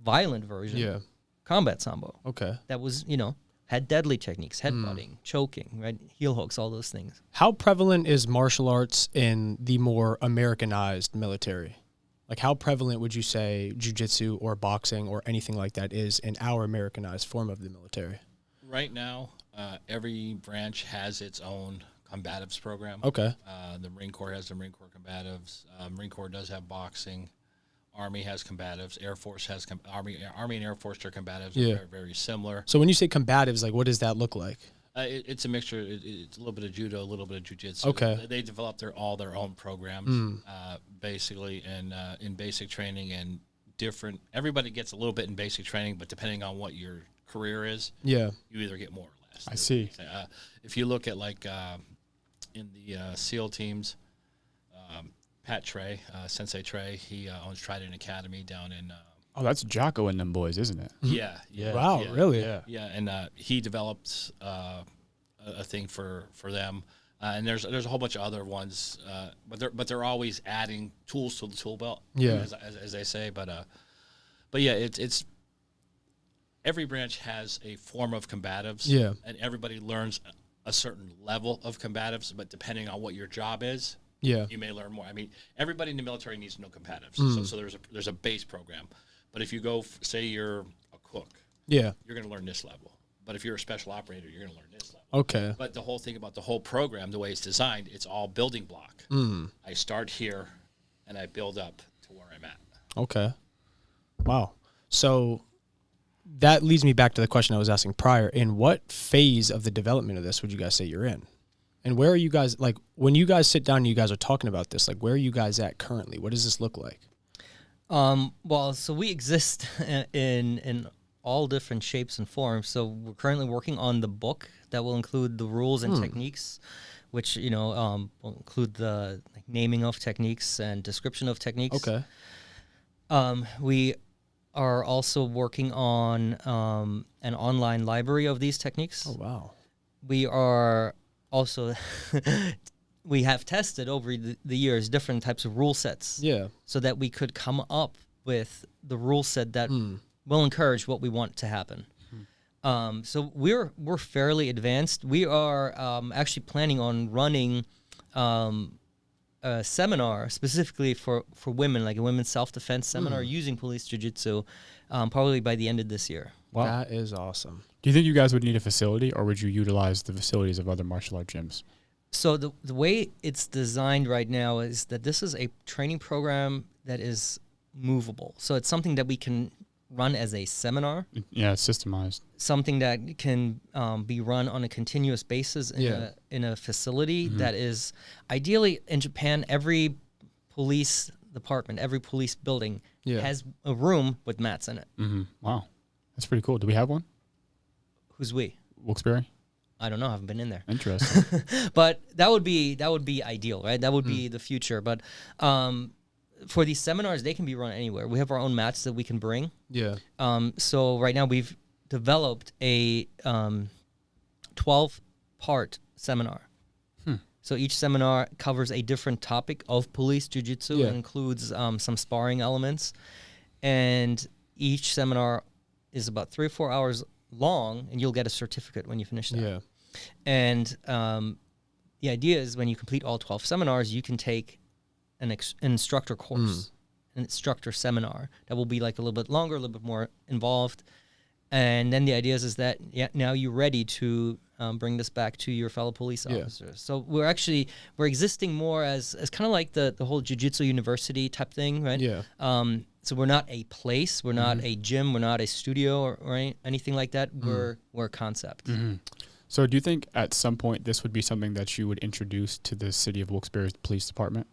E: violent version, combat sambo.
G: Okay.
E: That was, had deadly techniques, headbutting, choking, right, heel hooks, all those things.
G: How prevalent is martial arts in the more Americanized military? Like, how prevalent would you say jiu-jitsu or boxing or anything like that is in our Americanized form of the military?
F: Right now, every branch has its own combatives program.
G: Okay.
F: The Marine Corps has the Marine Corps combatives. Marine Corps does have boxing. Army has combatives. Air Force has Army and Air Force are combatives.
G: Yeah.
F: They're very similar.
G: So when you say combatives, like, what does that look like?
F: It's a mixture. It's a little bit of judo, a little bit of jiu-jitsu.
G: Okay.
F: They develop all their own programs, basically, and in basic training and different. Everybody gets a little bit in basic training, but depending on what your career is,
G: Yeah.
F: you either get more or less.
D: I see.
F: If you look at like in the SEAL teams, Pat Trey, Sensei Trey, he owns Trident Academy down in.
D: Oh, that's Jocko and them boys, isn't it?
F: Yeah.
G: Wow, really?
F: Yeah, and he developed a thing for them, and there's a whole bunch of other ones, but they're always adding tools to the tool belt,
G: Yeah.
F: as they say. But yeah, it's every branch has a form of combatives,
G: Yeah.
F: and everybody learns a certain level of combatives, but depending on what your job is,
G: Yeah.
F: you may learn more. I mean, everybody in the military needs to know combatives, so there's a base program. But if you go, say you're a cook,
G: Yeah.
F: you're going to learn this level. But if you're a special operator, you're going to learn this level.
G: Okay.
F: But the whole thing about the whole program, the way it's designed, it's all building block. I start here, and I build up to where I'm at.
G: Okay. Wow. So that leads me back to the question I was asking prior. In what phase of the development of this would you guys say you're in? And where are you guys, like, when you guys sit down and you guys are talking about this, like, where are you guys at currently? What does this look like?
E: Well, so we exist in all different shapes and forms. So we're currently working on the book that will include the rules and techniques, which, will include the naming of techniques and description of techniques.
G: Okay.
E: We are also working on an online library of these techniques.
G: Oh, wow.
E: We are also... We have tested over the years different types of rule sets,
G: Yeah.
E: so that we could come up with the rule set that will encourage what we want to happen. So we're fairly advanced. We are actually planning on running a seminar specifically for women, like a women's self-defense seminar using police jiu-jitsu, probably by the end of this year.
D: Wow.
G: That is awesome.
D: Do you think you guys would need a facility, or would you utilize the facilities of other martial art gyms?
E: So the way it's designed right now is that this is a training program that is movable. So it's something that we can run as a seminar.
D: Yeah, it's systemized.
E: Something that can be run on a continuous basis in a facility that is ideally in Japan. Every police department, every police building has a room with mats in it.
D: Wow, that's pretty cool. Do we have one?
E: Who's we?
D: Wilkes-Barre?
E: I don't know. I haven't been in there.
D: Interesting.
E: But that would be ideal, right? That would be the future. But for these seminars, they can be run anywhere. We have our own mats that we can bring.
G: Yeah.
E: So right now we've developed a 12-part seminar. So each seminar covers a different topic of police jiu-jitsu.
G: Yeah.
E: It includes some sparring elements. And each seminar is about 3 or 4 hours long, and you'll get a certificate when you finish that.
G: Yeah.
E: And the idea is when you complete all 12 seminars, you can take an instructor course, an instructor seminar that will be like a little bit longer, a little bit more involved. And then the idea is that now you're ready to bring this back to your fellow police officers. So we're existing more as kind of like the whole jiu-jitsu university type thing, right?
G: Yeah.
E: So we're not a place, we're not a gym, we're not a studio or anything like that. We're a concept.
D: So do you think at some point this would be something that you would introduce to the city of Wilkes-Barre's police department?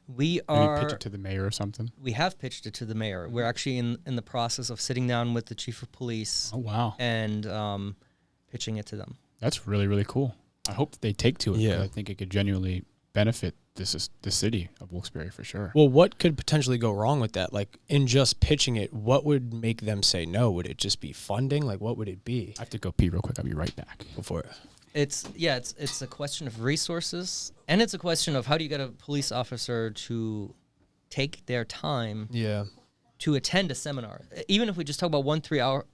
E: We
D: Maybe pitch it to the mayor or something?
E: We have pitched it to the mayor. We're actually in the process of sitting down with the chief of police.
D: Oh, wow.
E: And pitching it to them.
D: That's really, really cool. I hope that they take to it.
G: Yeah.
D: I think it could genuinely benefit the city of Wilkes-Barre for sure.
G: Well, what could potentially go wrong with that? Like, in just pitching it, what would make them say no? Would it just be funding? Like, what would it be?
D: I have to go pee real quick. I'll be right back.
G: Go for it.
E: It's a question of resources, and it's a question of how do you get a police officer to take their time to attend a seminar. Even if we just talk about one 3-hour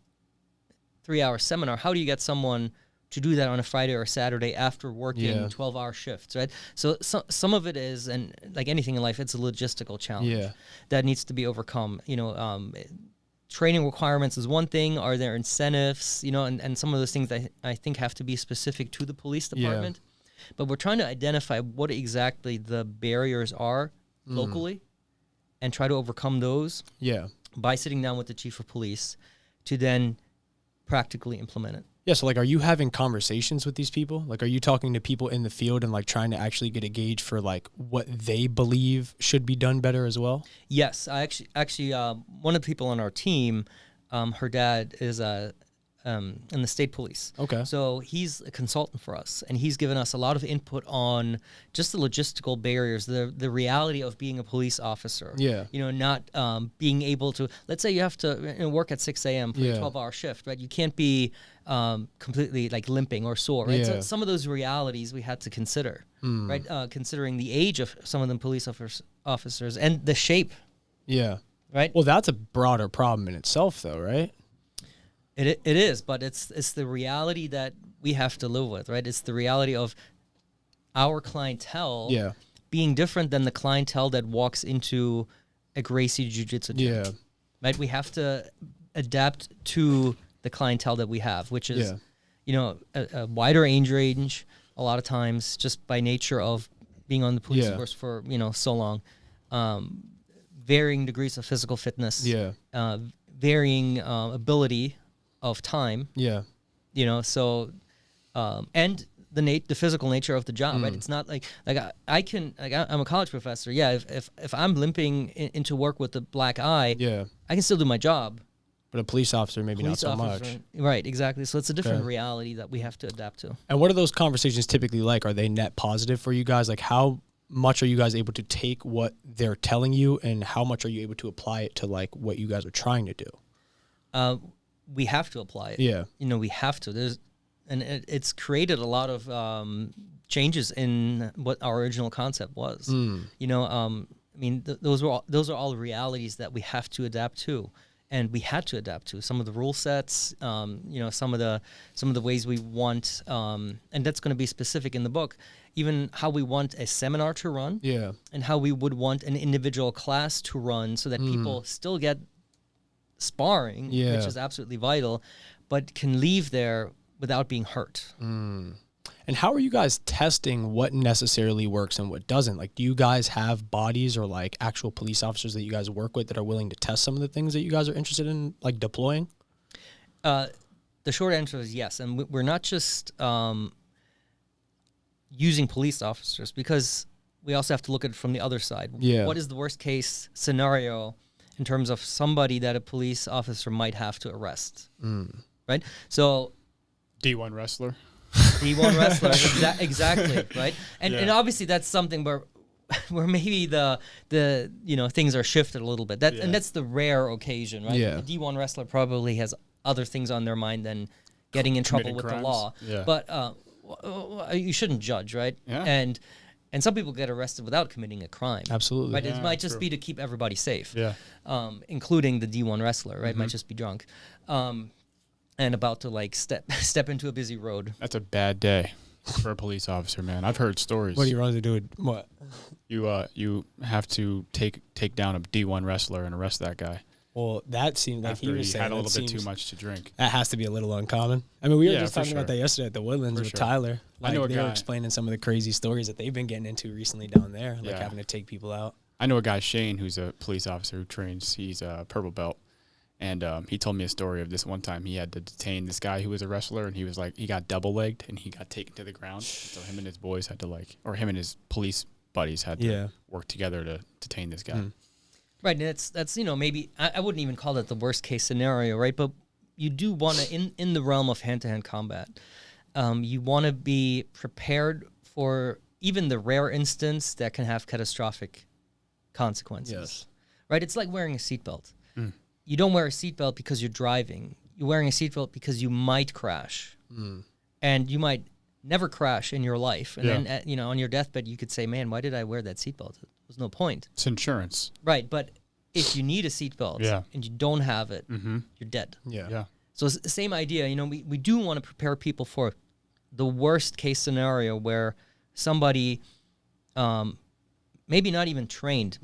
E: seminar, how do you get someone to do that on a Friday or a Saturday after working 12-hour shifts, right? So some of it is, and like anything in life, it's a logistical challenge that needs to be overcome. Training requirements is one thing. Are there incentives? And some of those things that I think have to be specific to the police department. But we're trying to identify what exactly the barriers are locally and try to overcome those by sitting down with the chief of police to then practically implement it.
G: Yeah, so, like, are you having conversations with these people? Like, are you talking to people in the field and, like, trying to actually get a gauge for, like, what they believe should be done better as well?
E: Yes, I actually one of the people on our team, her dad is in the state police.
G: Okay.
E: So he's a consultant for us, and he's given us a lot of input on just the logistical barriers, the reality of being a police officer.
G: Yeah.
E: Not being able to, let's say you have to work at 6 a.m. for a 12-hour shift, right? You can't be completely like limping or sore, right? So some of those realities we had to consider, right? Considering the age of some of the police officers and the shape.
G: Yeah.
E: Right?
G: Well, that's a broader problem in itself, though, right?
E: It is, but it's the reality that we have to live with, right? It's the reality of our clientele being different than the clientele that walks into a Gracie Jiu-Jitsu gym.
G: Yeah.
E: Right? We have to adapt to the clientele that we have, which is, a wider age range a lot of times just by nature of being on the police force for, so long. Varying degrees of physical fitness. Varying ability of time, so and the physical nature of the job, right? It's not like I'm a college professor. If I'm limping into work with a black eye, I can still do my job.
G: But a police officer, maybe not so much.
E: Right, exactly. So it's a different reality that we have to adapt to.
G: And what are those conversations typically like? Are they net positive for you guys? Like, how much are you guys able to take what they're telling you, and how much are you able to apply it to, like, what you guys are trying to do?
E: We have to apply it.
G: Yeah.
E: We have to. It's created a lot of changes in what our original concept was. Those are all realities that we have to adapt to. and we had to adapt to some of the rule sets, some of the ways we want, and that's going to be specific in the book, even how we want a seminar to run, and how we would want an individual class to run, so that people still get sparring, which is absolutely vital, but can leave there without being hurt.
G: And how are you guys testing what necessarily works and what doesn't? Like, do you guys have bodies or like actual police officers that you guys work with that are willing to test some of the things that you guys are interested in, like deploying?
E: The short answer is yes. And we're not just using police officers, because we also have to look at it from the other side. What is the worst case scenario in terms of somebody that a police officer might have to arrest? Right? So
D: D1 wrestler.
E: D1 wrestler, exactly, right? And obviously that's something where maybe the things are shifted a little bit. And that's the rare occasion, right?
G: Yeah.
E: A D1 wrestler probably has other things on their mind than getting in trouble with
D: crimes.
E: the law.
D: Yeah.
E: But you shouldn't judge, right?
D: Yeah.
E: And some people get arrested without committing a crime.
G: Absolutely.
E: Right?
D: Yeah,
E: It might just
D: true.
E: be to keep everybody safe.
D: Yeah.
E: Including the D1 wrestler, right? Might just be drunk. And about to like step into a busy road.
D: That's a bad day for a police officer, man. I've heard stories.
G: What do you run to do? What?
D: You have to take down a D1 wrestler and arrest that guy
G: Well, that seemed like
D: after
G: he was saying
D: had a
G: that
D: little bit
G: seems-
D: too much to drink.
G: That has to be a little uncommon. I mean, we were
D: Yeah,
G: just
D: for
G: talking about
D: sure.
G: that yesterday at the Woodlands
D: For
G: with
D: sure.
G: Tyler.
D: I know a
G: they were
D: guy-
G: explaining some of the crazy stories that they've been getting into recently down there, like
D: Yeah.
G: having to take people out.
D: I know a guy, Shane, who's a police officer who trains. He's a purple belt. And he told me a story of this one time he had to detain this guy who was a wrestler, and he was like, he got double-legged, and he got taken to the ground. So him and his boys had to or him and his police buddies had to work together to detain this guy.
E: Right, and that's maybe I wouldn't even call it the worst case scenario, right? But you do want to in the realm of hand-to-hand combat, you want to be prepared for even the rare instance that can have catastrophic consequences.
G: Yes.
E: Right, it's like wearing a seatbelt. You don't wear a seatbelt because you're driving. You're wearing a seatbelt because you might crash, and you might never crash in your life. And then on your deathbed, you could say, "Man, why did I wear that seatbelt? There's no point."
D: It's insurance.
E: Right, but if you need a seatbelt and you don't have it, you're dead.
D: Yeah.
E: So it's the same idea. We do want to prepare people for the worst case scenario where somebody, maybe not even trained,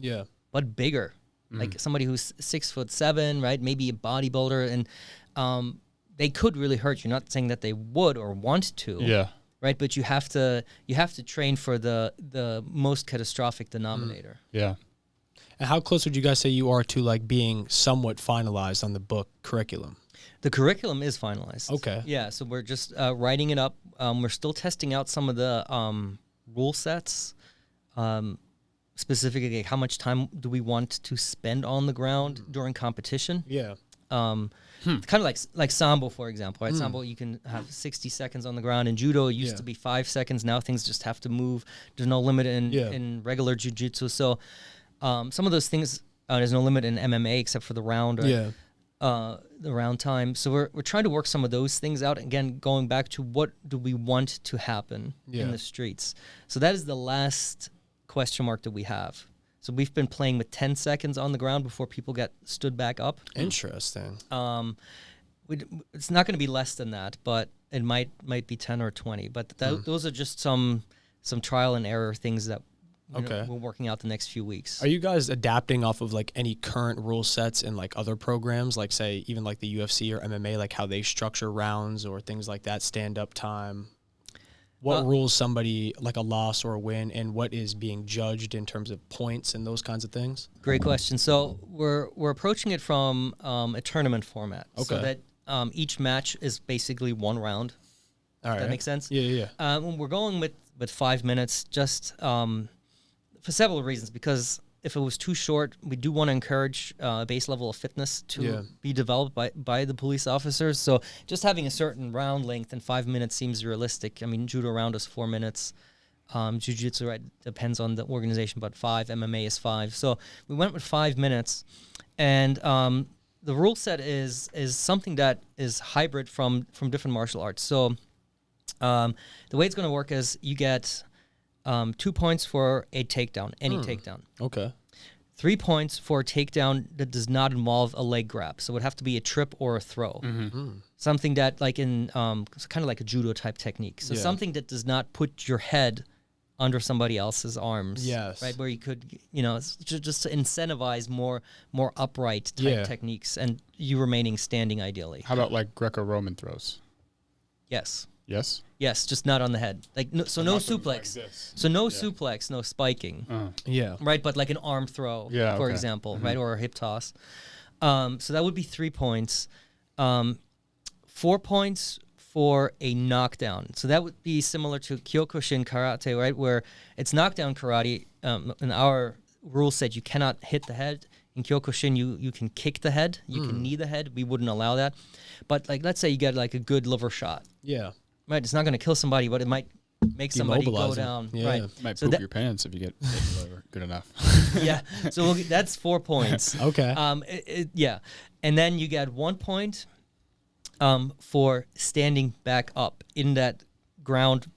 E: but bigger, like somebody who's 6'7", right? Maybe a bodybuilder, and they could really hurt you. Not saying that they would or want to.
D: Yeah.
E: Right, but you have to train for the most catastrophic denominator.
D: Yeah.
G: And how close would you guys say you are to like being somewhat finalized on the book curriculum?
E: The curriculum is finalized.
G: Okay.
E: Yeah, so we're just writing it up. We're still testing out some of the rule sets, specifically how much time do we want to spend on the ground during competition.
G: Yeah.
E: Kind of like Sambo, for example, right? Sambo, you can have 60 seconds on the ground. In Judo, it used to be 5 seconds. Now things just have to move. There's no limit in regular Jiu-Jitsu. So some of those things, there's no limit in MMA except for the round, right? The round time. So we're trying to work some of those things out. Again, going back to what do we want to happen in the streets. So that is the last question mark that we have. So we've been playing with 10 seconds on the ground before people get stood back up.
G: Interesting.
E: It's not going to be less than that, but it might be 10 or 20. But those are just some trial and error things that we're working out the next few weeks.
G: Are you guys adapting off of like any current rule sets in like other programs, like say even like the UFC or MMA, like how they structure rounds or things like that, stand up time? What rules somebody like a loss or a win, and what is being judged in terms of points and those kinds of things?
E: Great question. So we're approaching it from a tournament format, so that each match is basically one round.
G: All right.
E: That makes sense?
G: Yeah.
E: We're going with 5 minutes just for several reasons, because if it was too short, we do want to encourage a base level of fitness to be developed by the police officers. So just having a certain round length in 5 minutes seems realistic. I mean, Judo round is 4 minutes. Jiu-Jitsu, right, depends on the organization, but 5. MMA is 5. So we went with 5 minutes. And the rule set is something that is hybrid from different martial arts. So the way it's going to work is you get 2 points for a takedown, any takedown.
G: Okay.
E: 3 points for a takedown that does not involve a leg grab. So it would have to be a trip or a throw. Something that, like in kind of like a judo type technique. So something that does not put your head under somebody else's arms.
G: Yes.
E: Right, where you could, just to incentivize more upright type techniques and you remaining standing ideally.
D: How about like Greco-Roman throws?
E: Yes.
D: Yes?
E: Yes, just not on the head. Like no suplex. So no suplex, no spiking.
G: Yeah.
E: Right, but like an arm throw, for example, right, or a hip toss. So that would be 3 points. 4 points for a knockdown. So that would be similar to Kyokushin karate, right, where it's knockdown karate. In our rule set, you cannot hit the head. In Kyokushin, you can kick the head, you can knee the head. We wouldn't allow that. But like, let's say you get like a good liver shot.
G: Yeah.
E: Right, it's not going to kill somebody, but it might make somebody go
G: Demobilize
E: down.
G: them. Yeah.
E: Right,
D: You might
E: So
D: poop your pants if you get over good enough.
E: yeah. So that's 4 points.
G: Okay.
E: Yeah, and then you get 1 point for standing back up in that ground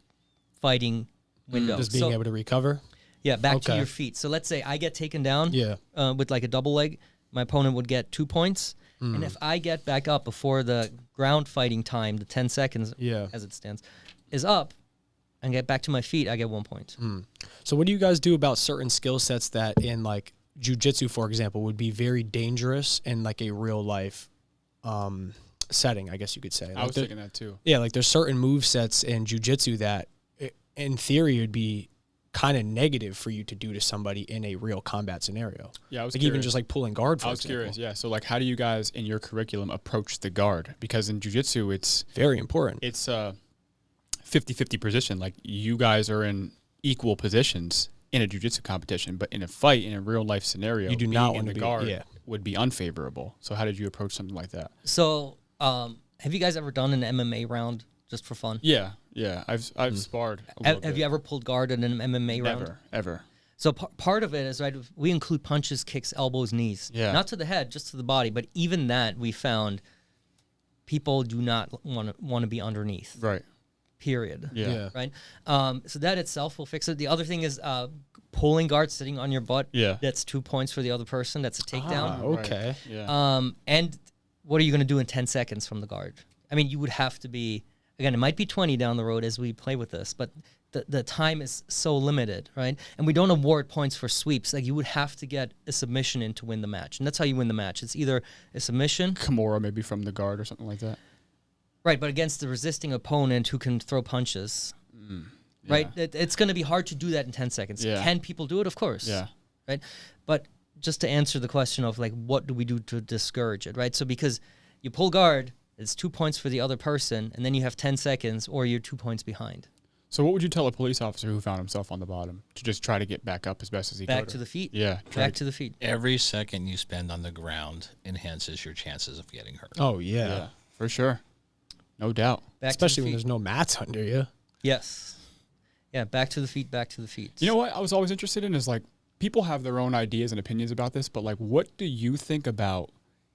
E: fighting window.
G: Just being able to recover.
E: Yeah, back to
G: Okay.
E: your feet. So let's say I get taken down.
G: Yeah.
E: With like a double leg, my opponent would get 2 points. And if I get back up before the ground fighting time, the 10 seconds as it stands, is up, and get back to my feet, I get 1 point.
G: So what do you guys do about certain skill sets that in like jiu-jitsu, for example, would be very dangerous in like a real life setting, I guess you could say?
D: I was thinking that too.
G: Yeah, like there's certain move sets in jiu-jitsu that in theory would be kind of negative for you to do to somebody in a real combat scenario.
D: Yeah, I was
G: like
D: curious.
G: even just like pulling guard, for
D: I was
G: example.
D: curious, yeah. So like how do you guys in your curriculum approach the guard? Because in jiu-jitsu it's
G: Very important.
D: it's a 50-50 position. Like you guys are in equal positions in a jiu-jitsu competition, but in a fight, in a real life scenario,
G: You do
D: being
G: not
D: in
G: want
D: the
G: to be-
D: guard
G: yeah.
D: would be unfavorable. So how did you approach something like that?
E: So have you guys ever done an MMA round just for fun?
D: Yeah. I've sparred a little
E: Have
D: bit.
E: you ever pulled guard in an MMA round?
D: Never, ever.
E: So part of it is, right, we include punches, kicks, elbows, knees.
D: Yeah.
E: Not to the head, just to the body. But even that, we found people do not want to be underneath.
D: Right.
E: Period.
D: Yeah.
E: Right? So that itself will fix it. The other thing is pulling guard, sitting on your butt.
D: Yeah.
E: That's 2 points for the other person. That's a takedown.
G: Okay.
D: Yeah.
E: And what are you going to do in 10 seconds from the guard? I mean, you would have to be, again, it might be 20 down the road as we play with this, but the time is so limited, right? And we don't award points for sweeps. Like, you would have to get a submission in to win the match. And that's how you win the match. It's either a submission.
D: Kimura maybe from the guard or something like that.
E: Right, but against the resisting opponent who can throw punches. Right? It's going to be hard to do that in 10 seconds.
D: Yeah.
E: Can people do it? Of course.
D: Yeah.
E: Right? But just to answer the question of, like, what do we do to discourage it, right? So because you pull guard, it's 2 points for the other person, and then you have 10 seconds, or you're 2 points behind.
D: So what would you tell a police officer who found himself on the bottom to just try to get back up as best as he could?
E: Back to the feet.
D: Yeah.
E: Back to the feet.
F: Every second you spend on the ground enhances your chances of getting hurt.
G: Oh yeah.
D: Yeah, for sure. No doubt.
E: Back
G: Especially
E: to the
G: when
E: feet.
G: there's no mats under you.
E: Yes. Yeah, back to the feet, back to the feet.
D: You know what I was always interested in is like people have their own ideas and opinions about this, but like what do you think about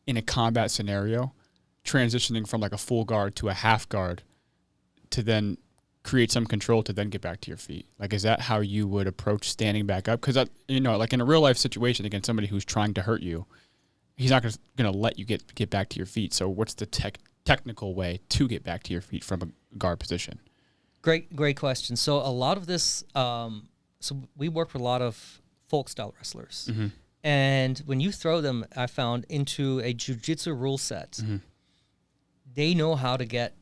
D: in a combat scenario transitioning from like a full guard to a half guard to then create some control to then get back to your feet? Like, is that how you would approach standing back up? Because, like in a real life situation against somebody who's trying to hurt you, he's not going to let you get back to your feet. So what's the technical way to get back to your feet from a guard position?
E: Great question. So a lot of this, so we work with a lot of folk style wrestlers.
D: Mm-hmm.
E: And when you throw them, I found, into a jiu-jitsu rule set, they know how to get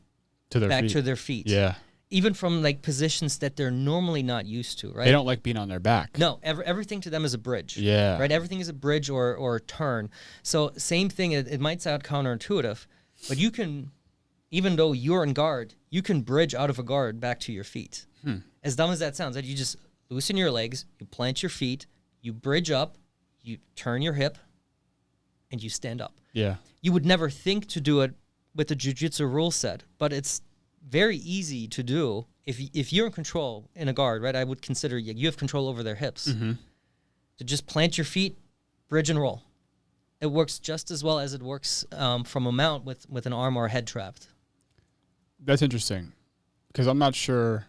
D: To their
E: back
D: feet.
E: to their feet.
D: Yeah.
E: Even from like positions that they're normally not used to, right?
D: They don't like being on their back.
E: No, everything to them is a bridge.
D: Yeah.
E: Right? Everything is a bridge or a turn. So same thing, it might sound counterintuitive, but you can, even though you're in guard, you can bridge out of a guard back to your feet. As dumb as that sounds, that you just loosen your legs, you plant your feet, you bridge up, you turn your hip, and you stand up.
D: Yeah.
E: You would never think to do it with the jiu-jitsu rule set, but it's very easy to do if you're in control in a guard, right? I would consider you have control over their hips. To just plant your feet, bridge and roll. It works just as well as it works from a mount with an arm or a head trapped.
D: That's interesting because I'm not sure.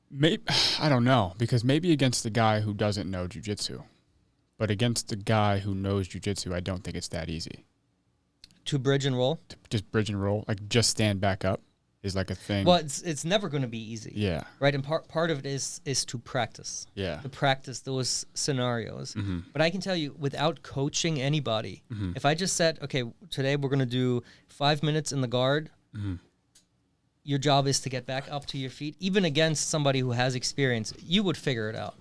D: Maybe I don't know because maybe against the guy who doesn't know jiu-jitsu, But against a guy who knows jiu-jitsu, I don't think it's that easy.
E: To bridge and roll?
D: Just bridge and roll, like just stand back up is like a thing.
E: Well, it's never going to be easy.
D: Yeah.
E: Right, and part of it is to practice.
D: Yeah.
E: To practice those scenarios.
D: Mm-hmm.
E: But I can tell you, without coaching anybody,
D: Mm-hmm.
E: if I just said, okay, today we're going to do 5 minutes in the guard,
D: Mm-hmm.
E: your job is to get back up to your feet, even against somebody who has experience, you would figure it out.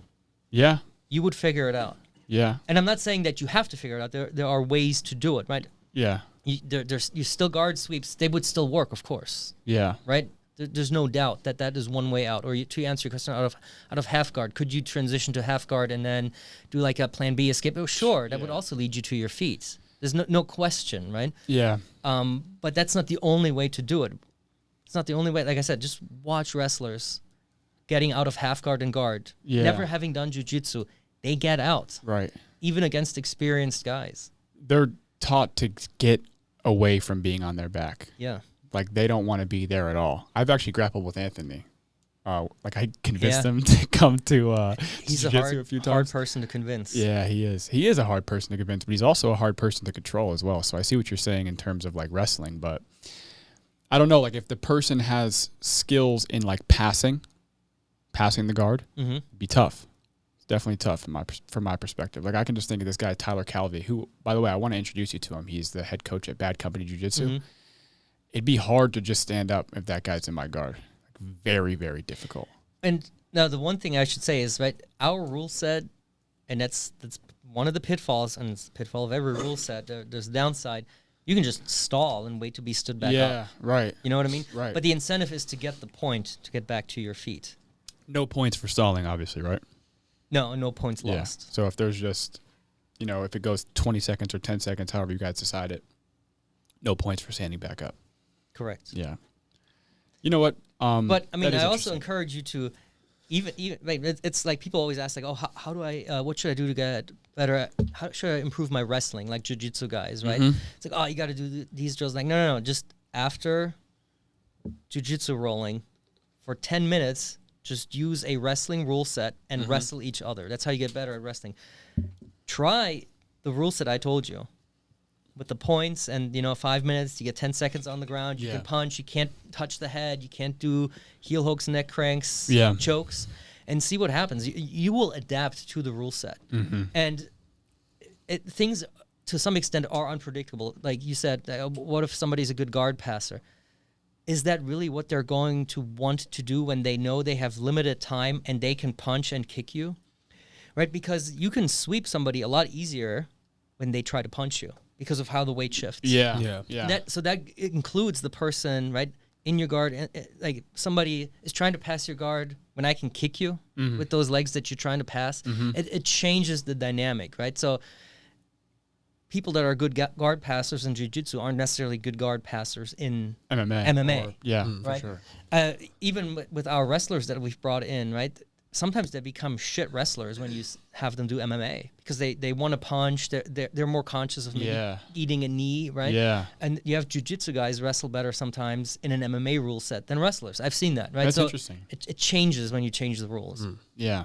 D: Yeah.
E: You would figure it out.
D: Yeah.
E: And I'm not saying that you have to figure it out. There are ways to do it, right?
D: Yeah.
E: You still guard sweeps. They would still work, of course,
D: Yeah.
E: right? There's no doubt that is one way out. Or to answer your question, out of half guard, could you transition to half guard and then do like a plan B escape? Oh, sure, that would also lead you to your feet. There's no question, right?
D: Yeah.
E: But that's not the only way to do it. It's not the only way. Like I said, just watch wrestlers getting out of half guard and guard.
D: Yeah.
E: Never having done jiu-jitsu, they get out,
D: Right.
E: even against experienced guys.
D: They're taught to get away from being on their back.
E: Yeah.
D: Like they don't want to be there at all. I've actually grappled with Anthony. Like I convinced
E: Yeah.
D: him to come to
E: He's a
D: jiu-jitsu a few
E: hard
D: times.
E: person to convince.
D: Yeah, he is. He is a hard person to convince, but he's also a hard person to control as well. So I see what you're saying in terms of like wrestling, but I don't know. Like if the person has skills in like passing the guard,
E: Mm-hmm.
D: it'd be tough. It's definitely tough from my perspective. Like I can just think of this guy Tyler Calvi, who, by the way, I want to introduce you to him. He's the head coach at Bad Company Jiu-Jitsu.
E: Mm-hmm.
D: It'd be hard to just stand up if that guy's in my guard. Like very, very difficult.
E: And now the one thing I should say is, right, our rule set, and that's one of the pitfalls, and it's the pitfall of every rule set. There's a downside. You can just stall and wait to be stood back up.
D: Yeah, right.
E: You know what I mean?
D: Right.
E: But the incentive is to get the point to get back to your feet.
D: No points for stalling, obviously, right?
E: No points lost.
D: So if there's just, if it goes 20 seconds or 10 seconds, however you guys decide it, no points for standing back up.
E: Correct.
D: Yeah. You know what?
E: But I mean,
D: that is
E: I also
D: interesting.
E: encourage you to, even like it's like people always ask like, oh, how do I? What should I do to get better at? How should I improve my wrestling? Like jiu-jitsu guys, right?
D: Mm-hmm.
E: It's like, oh, you got to do these drills. Like, no. Just after jiu-jitsu rolling for 10 minutes, just use a wrestling rule set and
D: Mm-hmm.
E: wrestle each other. That's how you get better at wrestling. Try the rule set I told you. With the points and 5 minutes, you get 10 seconds on the ground. You
D: Yeah.
E: can punch. You can't touch the head. You can't do heel hooks, neck cranks,
D: Yeah.
E: chokes, and see what happens. You will adapt to the rule set,
D: Mm-hmm.
E: and things to some extent are unpredictable. Like you said, what if somebody's a good guard passer? Is that really what they're going to want to do when they know they have limited time and they can punch and kick you, right? Because you can sweep somebody a lot easier when they try to punch you, because of how the weight shifts.
D: Yeah.
E: That includes the person, right, in your guard. Like somebody is trying to pass your guard when I can kick you with those legs that you're trying to pass. It changes the dynamic, right? So people that are good guard passers in jiu-jitsu aren't necessarily good guard passers in MMA.
D: For
E: right?
D: sure.
E: Even with our wrestlers that we've brought in, right? Sometimes they become shit wrestlers when you have them do MMA because they want to punch. They're more conscious of maybe eating a knee, right?
D: Yeah.
E: And you have jiu-jitsu guys wrestle better sometimes in an MMA rule set than wrestlers. I've seen that, right?
D: That's
E: so
D: interesting.
E: It changes when you change the rules.
D: Yeah.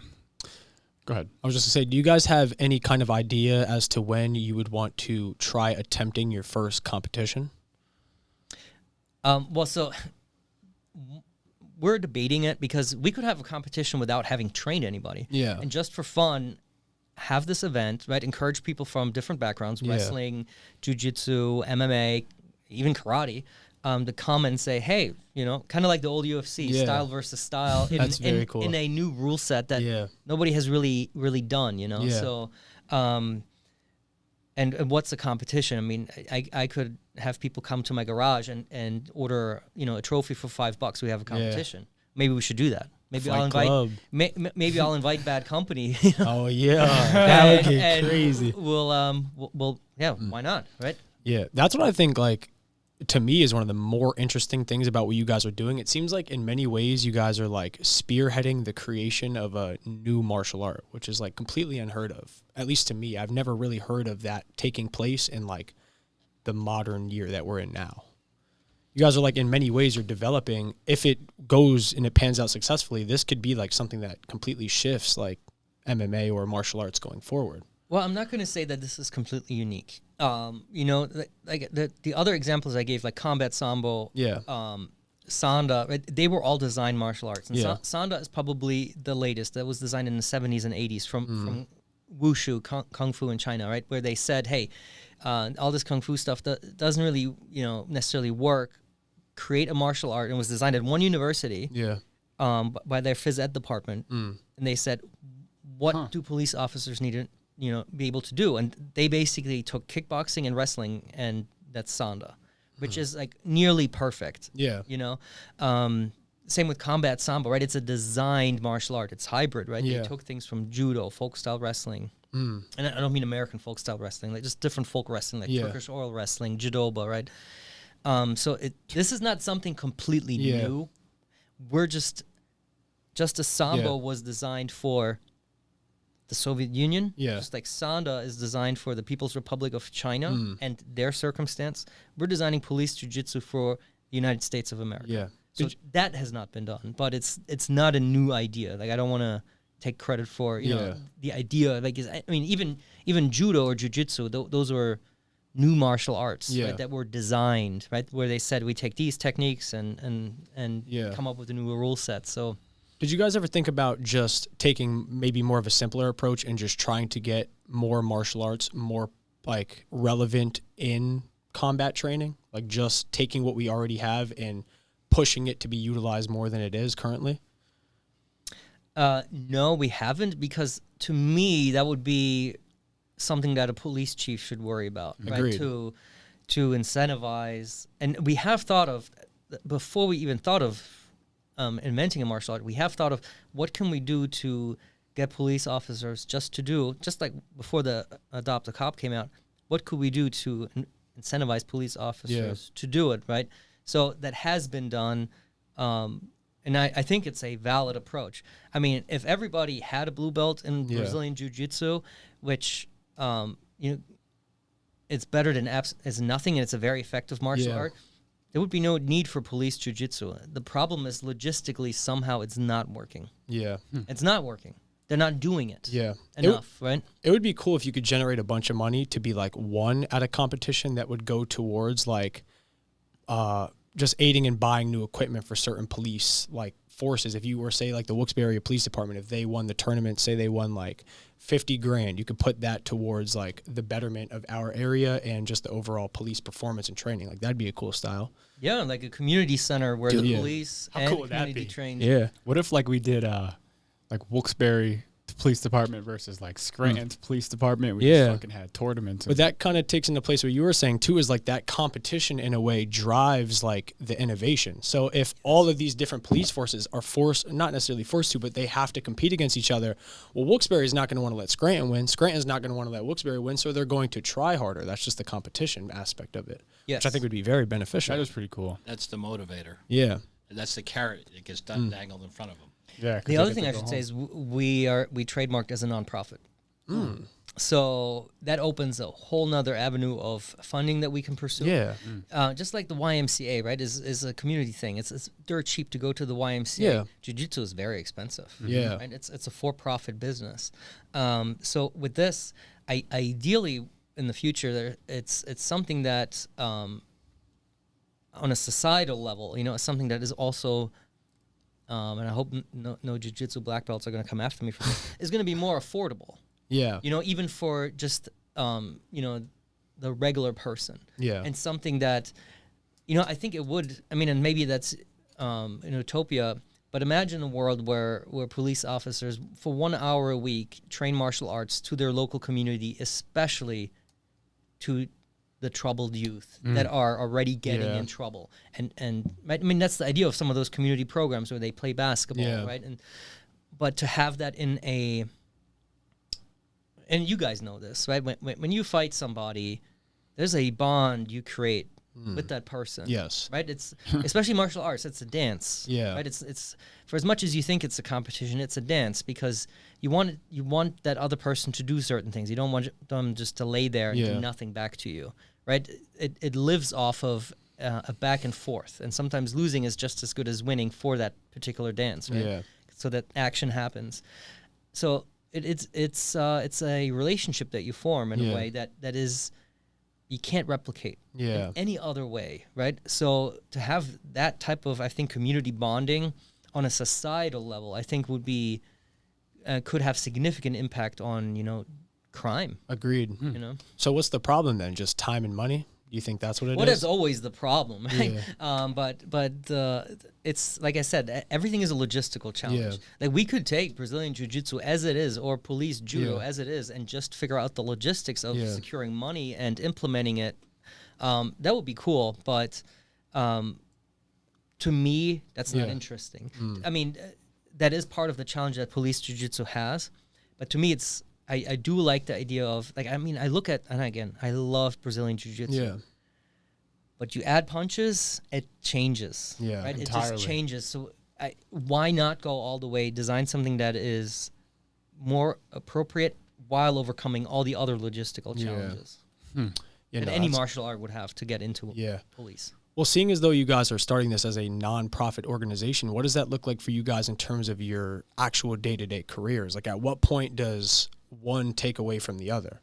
D: Go ahead.
G: I was just going to say, do you guys have any kind of idea as to when you would want to try attempting your first competition?
E: So we're debating it because we could have a competition without having trained anybody.
G: Yeah.
E: And just for fun, have this event, right? Encourage people from different backgrounds, wrestling, jiu-jitsu, MMA, even karate, to come and say, hey, kind of like the old UFC, style versus style,
G: That's very cool.
E: in a new rule set that nobody has really done,
G: Yeah.
E: So, and what's the competition? I mean, I could have people come to my garage and order, a trophy for $5. We have a competition. Maybe we should do that. Maybe
G: Fight
E: I'll invite.
G: Club.
E: Maybe I'll invite Bad Company.
G: Oh yeah, that would get
E: and
G: crazy.
E: We'll why not, right?
G: Yeah, that's what I think, like, to me is one of the more interesting things about what you guys are doing. It seems like in many ways you guys are like spearheading the creation of a new martial art, which is like completely unheard of. At least to me, I've never really heard of that taking place in like the modern year that we're in now. You guys are like, in many ways you're developing, if it goes and it pans out successfully, this could be like something that completely shifts like MMA or martial arts going forward.
E: Well, I'm not going to say that this is completely unique. You know, like the other examples I gave, like combat sambo, Sanda, right, they were all designed martial arts. And Sanda is probably the latest. That was designed in the 70s and 80s from Wushu, Kung Fu in China, right? Where they said, hey, all this Kung Fu stuff doesn't really, you know, necessarily work. Create a martial art. And was designed at one university by their phys ed department. And they said, what do police officers need to, you know, be able to do? And they basically took kickboxing and wrestling, and that's Sanda, which is like nearly perfect. Yeah. You know, same with combat sambo, right? It's a designed martial art. It's hybrid, right? They took things from judo, folk style wrestling. And I don't mean American folk style wrestling, like just different folk wrestling, like Turkish oil wrestling, judoba, right? So this is not something completely new. We're just as sambo was designed for the Soviet Union, just like Sanda is designed for the People's Republic of China and their circumstance. We're designing police jiu-jitsu for the United States of America. So that has not been done, but it's not a new idea. Like, I don't want to take credit for you know the idea. Like, I mean, even judo or jiu-jitsu, those were new martial arts right, that were designed, right, where they said we take these techniques and come up with a new rule set. So.
G: Did you guys ever think about just taking maybe more of a simpler approach and just trying to get more martial arts more like relevant in combat training? Like just taking what we already have and pushing it to be utilized more than it is currently?
E: No, we haven't, because to me that would be something that a police chief should worry about, right? To incentivize, and we have thought of, before we even thought of inventing a martial art, we have thought of what can we do to get police officers just like before the Adopt a Cop came out, what could we do to incentivize police officers to do it, right? So that has been done, and I think it's a valid approach. I mean, if everybody had a blue belt in Brazilian Jiu-Jitsu, which, you know, it's better than as nothing, and it's a very effective martial art, there would be no need for police jiu-jitsu. The problem is logistically somehow it's not working. It's not working. They're not doing it enough, right?
G: It would be cool if you could generate a bunch of money to be like one at a competition that would go towards like just aiding and buying new equipment for certain police like forces. If you were, say, like the Wilkes-Barre Area Police Department, if they won the tournament, say they won like 50 grand, you could put that towards like the betterment of our area and just the overall police performance and training. Like that'd be a cool style.
E: Yeah, like a community center where the police and community trained.
D: What if like we did like Wilkes-Barre Police Department versus like Scranton's Police Department? We just fucking had tournaments.
G: But that kind of takes into place what you were saying too, is like that competition in a way drives like the innovation. So if all of these different police forces are not necessarily forced to, but they have to compete against each other, well, Wilkes-Barre is not going to want to let Scranton win. Scranton's not going to want to let Wilkes-Barre win, so they're going to try harder. That's just the competition aspect of it, which I think would be very beneficial.
D: That is pretty cool.
F: That's the motivator.
G: Yeah.
F: That's the carrot that gets dangled in front of them.
E: Yeah. The other thing I should say is we trademarked as a nonprofit. So that opens a whole nother avenue of funding that we can pursue. Just like the YMCA, right, is a community thing. It's dirt cheap to go to the YMCA. Jiu-Jitsu is very expensive. Right? It's a for-profit business. So with this, ideally in the future, it's something that on a societal level, you know, it's something that is also and I hope no jiu-jitsu black belts are going to come after me for this, is going to be more affordable. You know, even for just, you know, the regular person. And something that, you know, I think it would, I mean, and maybe that's an utopia, but imagine a world where police officers for 1 hour a week train martial arts to their local community, especially to the troubled youth that are already getting in trouble. And I mean, that's the idea of some of those community programs where they play basketball, right? But to have that in a, and you guys know this, right? When you fight somebody, there's a bond you create with that person. Right? It's especially martial arts, it's a dance. Right? It's for as much as you think it's a competition, it's a dance, because you want that other person to do certain things. You don't want them just to lay there and do nothing back to you. Right? It lives off of a back and forth, and sometimes losing is just as good as winning for that particular dance, right? So that action happens. So it's a relationship that you form in a way that is you can't replicate in any other way, right? So to have that type of, I think, community bonding on a societal level, I think would be could have significant impact on, you know, crime.
G: Agreed.
E: You know.
G: So what's the problem then? Just time and money? You think that's what it is?
E: Well, that's always the problem, right?
G: Yeah.
E: But it's like I said, everything is a logistical challenge.
G: Yeah.
E: Like we could take Brazilian Jiu-Jitsu as it is, or police judo as it is, and just figure out the logistics of securing money and implementing it. That would be cool, but to me, that's not interesting. I mean, that is part of the challenge that police Jiu-Jitsu has, but to me, it's I do like the idea of, like, I mean, I look at, and again, I love Brazilian Jiu-Jitsu. Yeah. But you add punches, it changes. Yeah, right? Entirely. It just changes. So why not go all the way, design something that is more appropriate while overcoming all the other logistical challenges that any martial art would have to get into police.
G: Well, seeing as though you guys are starting this as a non-profit organization, what does that look like for you guys in terms of your actual day-to-day careers? Like, at what point does one take away from the other?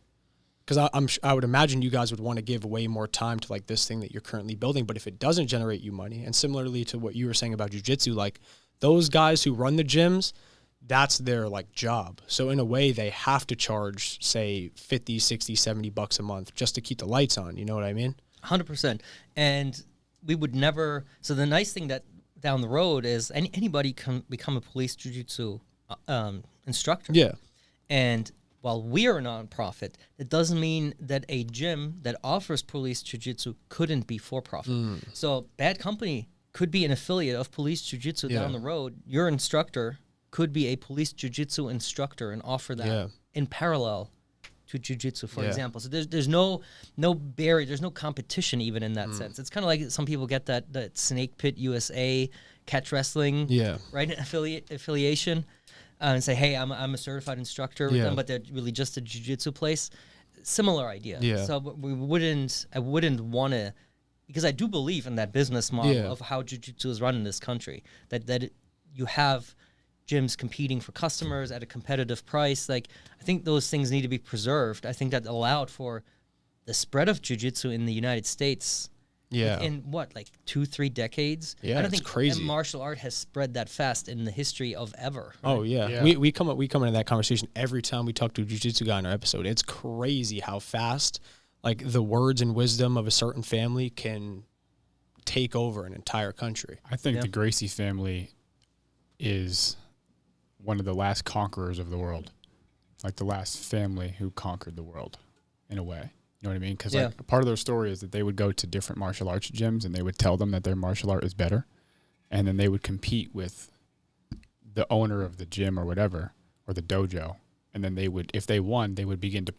G: Because I would imagine you guys would want to give way more time to, like, this thing that you're currently building. But if it doesn't generate you money, and similarly to what you were saying about jiu-jitsu, like, those guys who run the gyms, that's their, like, job. So in a way, they have to charge, say, 50, 60, 70 bucks a month just to keep the lights on. You know what I mean?
E: 100%. And we would never. So the nice thing that down the road is anybody can become a police jiu-jitsu instructor.
G: Yeah.
E: And while we are a nonprofit, it doesn't mean that a gym that offers police jiu-jitsu couldn't be for profit. So Bad Company could be an affiliate of police jiu-jitsu down the road. Your instructor could be a police jiu-jitsu instructor and offer that in parallel to jiu-jitsu, for example. So there's no barrier, there's no competition even in that sense. It's kind of like some people get that Snake Pit USA catch wrestling right affiliation and say, hey, I'm a certified instructor with them, but they're really just a jiu-jitsu place. Similar idea. So I wouldn't want to, because I do believe in that business model of how jiu-jitsu is run in this country, that you have gyms competing for customers at a competitive price. Like, I think those things need to be preserved. I think that allowed for the spread of jiu-jitsu in the United States in what, like 2-3 decades?
G: Yeah,
E: I don't think
G: crazy.
E: Martial art has spread that fast in the history of ever.
G: Right? Oh yeah. We come into that conversation every time we talk to a jiu-jitsu guy in our episode. It's crazy how fast, like, the words and wisdom of a certain family can take over an entire country.
D: I think the Gracie family is one of the last conquerors of the world, like the last family who conquered the world in a way. You know what I mean? Because like, part of their story is that they would go to different martial arts gyms and they would tell them that their martial art is better. And then they would compete with the owner of the gym or whatever, or the dojo. And then they would, if they won, they would begin to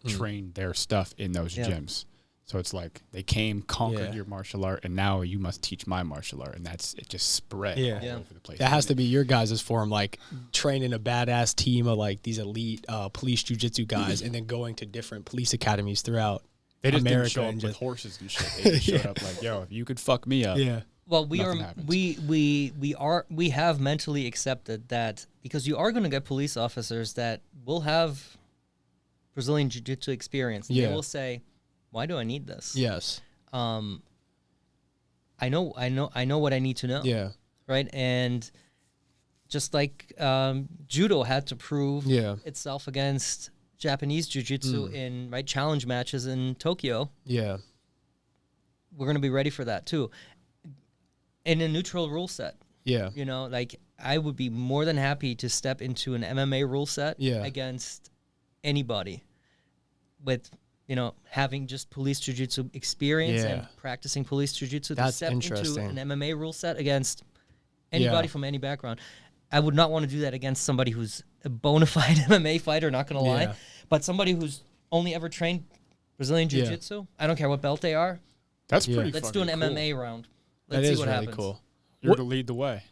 D: train their stuff in those gyms. So it's like they came, conquered your martial art, and now you must teach my martial art, and it just spread all over the place.
G: That has to be your guys' form, like training a badass team of like these elite police jiu-jitsu guys, and then going to different police academies throughout
D: America. They
G: didn't
D: show up with horses and shit. They just showed up like, yo, if you could fuck me up.
G: Yeah.
E: Well, we have mentally accepted that, because you are going to get police officers that will have Brazilian jiu-jitsu experience. They will say, why do I need this?
G: Yes.
E: I know what I need to know.
G: Yeah.
E: Right. And just like judo had to prove itself against Japanese jiu-jitsu in challenge matches in Tokyo.
G: Yeah.
E: We're going to be ready for that too. In a neutral rule set.
G: Yeah.
E: You know, like, I would be more than happy to step into an MMA rule set against anybody with, you know, having just police jiu-jitsu experience and practicing police jiu-jitsu. To step into an MMA rule set against anybody from any background. I would not want to do that against somebody who's a bona fide MMA fighter, not going to lie. But somebody who's only ever trained Brazilian jiu-jitsu, I don't care what belt they are.
D: That's pretty
E: Let's do an
D: cool.
E: MMA round. Let's
G: see
E: what
G: really
E: happens.
G: Cool.
D: You're to lead the way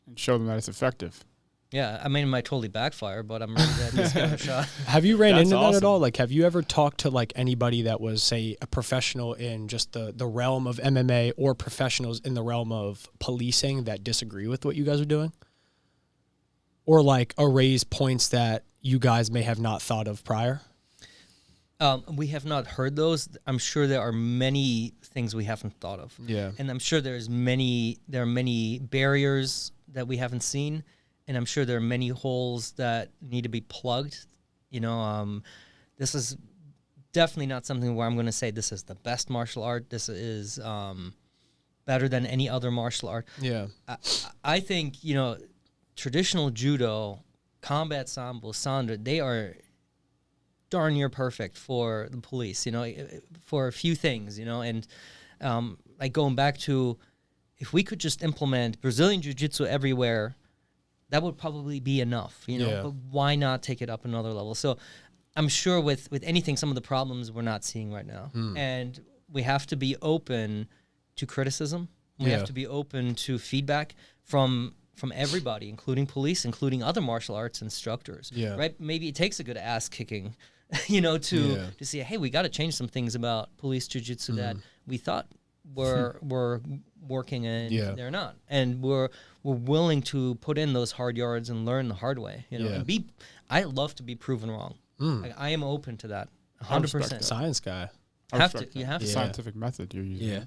D: and show them that it's effective.
E: Yeah, I mean, it might totally backfire, but I'm ready to just give it a shot.
G: Have you ran into that at all? Like, have you ever talked to, like, anybody that was, say, a professional in just the realm of MMA, or professionals in the realm of policing that disagree with what you guys are doing? Or, like, raise points that you guys may have not thought of prior?
E: We have not heard those. I'm sure there are many things we haven't thought of.
G: Yeah.
E: And I'm sure there are many barriers that we haven't seen, and I'm sure there are many holes that need to be plugged. This is definitely not something where I'm going to say this is the best martial art. This is better than any other martial art.
G: Yeah.
E: I think, traditional judo, combat sambo, sanda, they are darn near perfect for the police, for a few things, and like going back to, if we could just implement Brazilian Jiu-Jitsu everywhere, that would probably be enough, but why not take it up another level? So I'm sure with anything, some of the problems we're not seeing right now, and we have to be open to criticism. We have to be open to feedback from everybody, including police, including other martial arts instructors.
G: Yeah.
E: Right? Maybe it takes a good ass kicking, to say, hey, we got to change some things about police jiu-jitsu that we thought were working and they're not. And we're willing to put in those hard yards and learn the hard way. And I love to be proven wrong. Like, I am open to that. 100%.
G: Science guy.
E: You have to.
D: Scientific method you're using.
G: Yeah.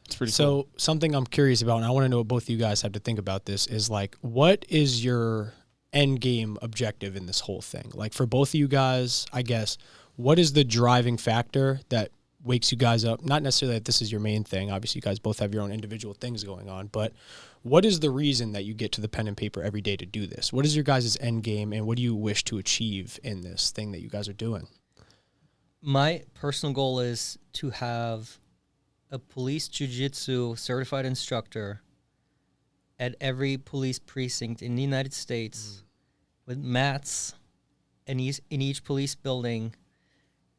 D: It's pretty
G: so
D: cool.
G: Something I'm curious about, and I want to know what both of you guys have to think about this, is like, what is your end game objective in this whole thing? Like, for both of you guys, I guess, what is the driving factor that wakes you guys up? Not necessarily that this is your main thing. Obviously, you guys both have your own individual things going on, but what is the reason that you get to the pen and paper every day to do this? What is your guys' end game, and what do you wish to achieve in this thing that you guys are doing?
E: My personal goal is to have a police jiu-jitsu certified instructor at every police precinct in the United States with mats in each police building,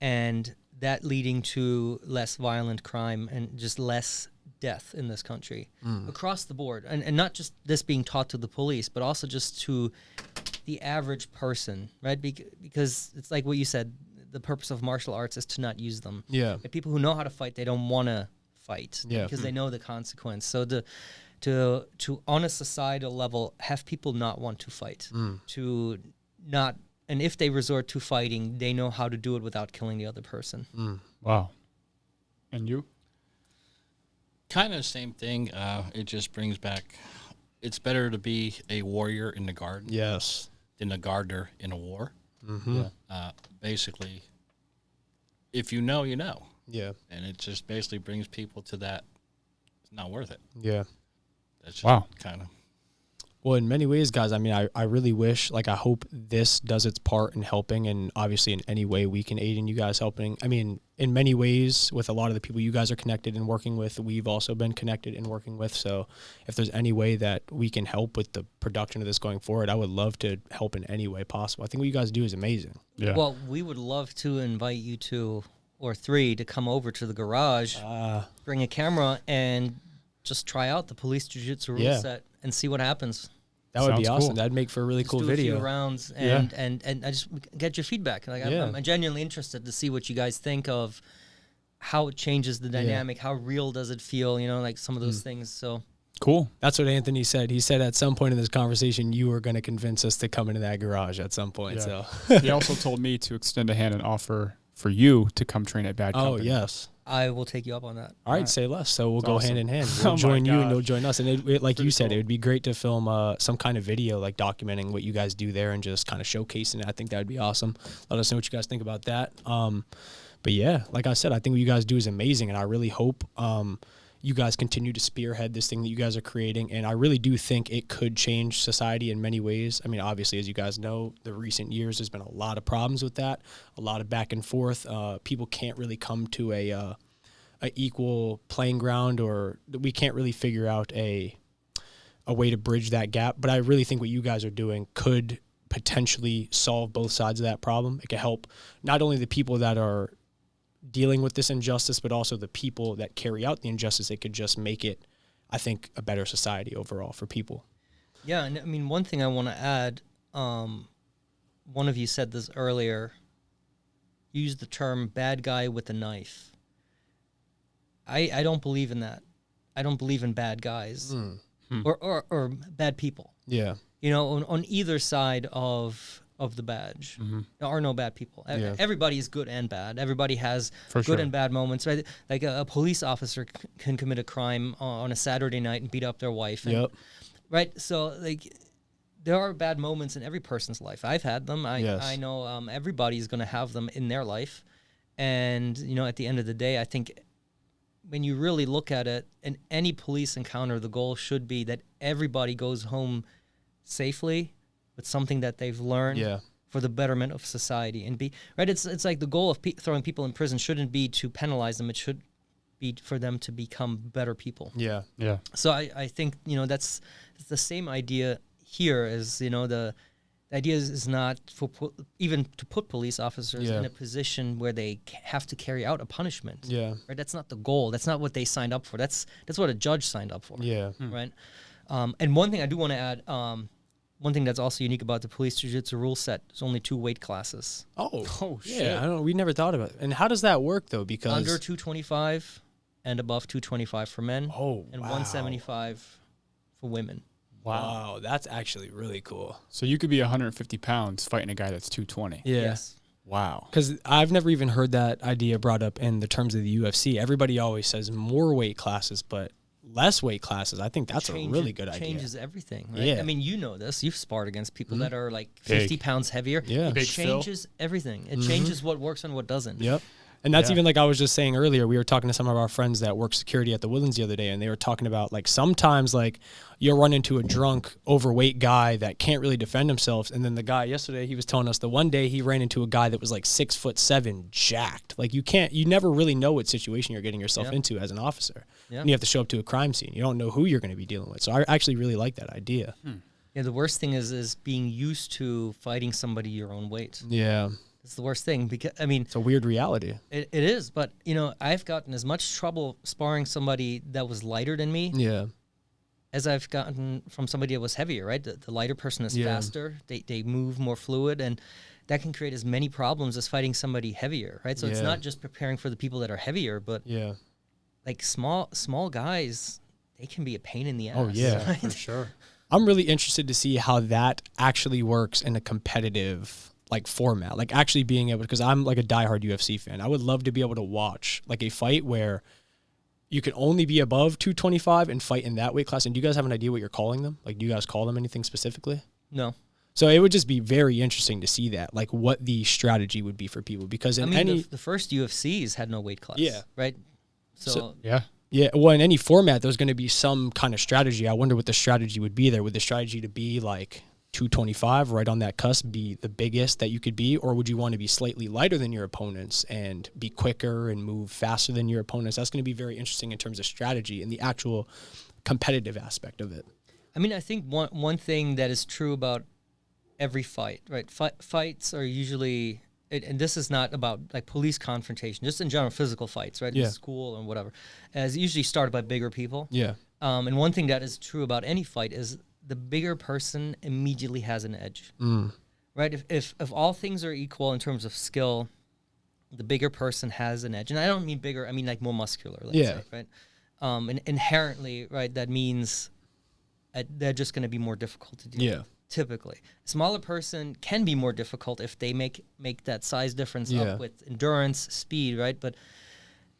E: and that leading to less violent crime and just less death in this country across the board. And not just this being taught to the police, but also just to the average person, right? Because it's like what you said, the purpose of martial arts is to not use them.
G: Yeah.
E: And people who know how to fight, they don't want to fight because they know the consequence. So to on a societal level, have people not want to fight, to not, and if they resort to fighting, they know how to do it without killing the other person.
D: Wow. And you?
F: Kind of the same thing. It just brings back, it's better to be a warrior in the garden than a gardener in a war. Basically, if you know, you know.
G: Yeah.
F: And it just basically brings people to that, it's not worth it.
G: Yeah.
F: That's just kind of.
G: Well, in many ways, guys, I mean, I really wish, like, I hope this does its part in helping, and obviously in any way we can aid in you guys helping. I mean, in many ways, with a lot of the people you guys are connected and working with, we've also been connected and working with. So if there's any way that we can help with the production of this going forward, I would love to help in any way possible. I think what you guys do is amazing.
D: Yeah.
E: Well, we would love to invite you two or three to come over to the garage, bring a camera, and just try out the police jiu-jitsu rule set and see what happens.
G: That would be
D: Sounds
G: awesome.
D: cool.
G: That'd make for a really cool
E: do
G: video.
E: A few rounds and I just get your feedback. Like I'm genuinely interested to see what you guys think of how it changes the dynamic. How real does it feel? Like some of those things. So
D: cool.
G: That's what Anthony said. He said at some point in this conversation, you were going to convince us to come into that garage at some point.
D: Yeah.
G: So
D: He also told me to extend a hand and offer for you to come train at Bad Company.
G: Oh, yes.
E: I will take you up on that.
G: All right, say less. So we'll go
D: awesome.
G: hand in hand. We'll
D: Oh
G: join
D: my
G: you and
D: gosh.
G: you'll join us. And it like you said,
D: cool.
G: it would be great to film some kind of video, like documenting what you guys do there and just kind of showcasing it. I think that would be awesome. Let us know what you guys think about that. But yeah, like I said, I think what you guys do is amazing, and I really hope you guys continue to spearhead this thing that you guys are creating. And I really do think it could change society in many ways. I mean, obviously, as you guys know, the recent years, there's been a lot of problems with that, a lot of back and forth. People can't really come to a equal playing ground, or we can't really figure out a way to bridge that gap. But I really think what you guys are doing could potentially solve both sides of that problem. It could help not only the people that are dealing with this injustice, but also the people that carry out the injustice. It could just make it, I think, a better society overall for people.
E: Yeah, and I mean, one thing I want to add, one of you said this earlier, used the term bad guy with a knife. I don't believe in that. I don't believe in bad guys or bad people.
G: Yeah.
E: On either side of of the badge.
D: Mm-hmm.
E: There are no bad people.
G: Yeah.
E: Everybody is good and bad. Everybody has
D: For
E: good
D: sure.
E: and bad moments. Right? Like a police officer can commit a crime on a Saturday night and beat up their wife. And,
G: Yep.
E: Right. So like, there are bad moments in every person's life. I've had them.
G: Yes.
E: I know everybody's going to have them in their life. And, you know, at the end of the day, I think when you really look at it, in any police encounter, the goal should be that everybody goes home safely with something that they've learned
G: Yeah.
E: for the betterment of society. And be right. It's like the goal of throwing people in prison shouldn't be to penalize them. It should be for them to become better people.
G: Yeah.
D: Yeah.
E: So I think, you know, it's the same idea here as, you know, the idea is not for even to put police officers
G: Yeah.
E: in a position where they have to carry out a punishment.
G: Yeah.
E: Right. That's not the goal. That's not what they signed up for. That's what a judge signed up for.
G: Yeah.
E: Right. And one thing I do want to add, one thing that's also unique about the police jiu-jitsu rule set is only 2 weight classes.
G: Oh
D: shit.
G: yeah. I don't. We never thought about it. And how does that work though? Because
E: Under 225 and above 225 for men.
G: Oh,
E: and
G: wow.
E: 175 for women.
G: Wow, that's actually really cool.
D: So you could be 150 pounds fighting a guy that's 220.
G: Yeah.
E: Yes.
D: Wow.
G: Because I've never even heard that idea brought up in the terms of the UFC. Everybody always says more weight classes, but less weight classes. I think that's a really good idea.
E: Changes everything, right?
G: Yeah.
E: I mean, you know this. You've sparred against people that are like
D: Big.
E: 50 pounds heavier.
G: Yeah.
E: It
D: Big Phil.
E: changes everything. It changes what works and what doesn't.
G: Yep. And that's
D: Yeah.
G: even like I was just saying earlier, we were talking to some of our friends that work security at the Woodlands the other day, and they were talking about like sometimes like you'll run into a drunk, overweight guy that can't really defend himself. And then the guy yesterday, he was telling us the one day he ran into a guy that was like 6'7", jacked. Like you never really know what situation you're getting yourself
E: Yeah.
G: into as an officer.
E: Yeah.
G: And you have to show up to a crime scene. You don't know who you're going to be dealing with. So I actually really like that idea.
E: Yeah, the worst thing is being used to fighting somebody your own weight.
G: Yeah.
E: It's the worst thing because, I mean,
G: It's a weird reality.
E: it is, but, you know, I've gotten as much trouble sparring somebody that was lighter than me
G: Yeah.
E: as I've gotten from somebody that was heavier, right? The lighter person is
G: Yeah.
E: faster, they move more fluid, and that can create as many problems as fighting somebody heavier, right? So it's
G: Yeah.
E: not just preparing for the people that are heavier, but
G: Yeah.
E: like small guys, they can be a pain in the ass.
G: Oh, yeah,
E: right?
D: For sure.
G: I'm really interested to see how that actually works in a competitive like format, like actually being able, because I'm like a diehard UFC fan. I would love to be able to watch like a fight where you can only be above 225 and fight in that weight class. And do you guys have an idea what you're calling them? Like, do you guys call them anything specifically?
E: No.
G: So it would just be very interesting to see that, like what the strategy would be for people, because in
E: I mean,
G: any,
E: the first UFCs had no weight class.
G: Yeah.
E: Right. So
D: Yeah.
G: yeah, well, in any format, there's going to be some kind of strategy. I wonder what the strategy would be there. Would the strategy to be like 225, right on that cusp, be the biggest that you could be? Or would you want to be slightly lighter than your opponents and be quicker and move faster than your opponents? That's going to be very interesting in terms of strategy and the actual competitive aspect of it.
E: I mean, I think one thing that is true about every fight, right? Fights are usually, and this is not about like police confrontation, just in general physical fights, right?
G: Yeah.
E: In school and whatever, as usually started by bigger people.
G: Yeah.
E: And one thing that is true about any fight is the bigger person immediately has an edge, right? If all things are equal in terms of skill, the bigger person has an edge. And I don't mean bigger, I mean like more muscular, let's
G: Yeah.
E: say, right? And inherently, right, that means they're just going to be more difficult to deal with. Typically, a smaller person can be more difficult if they make that size difference
G: Yeah.
E: up with endurance, speed, right? But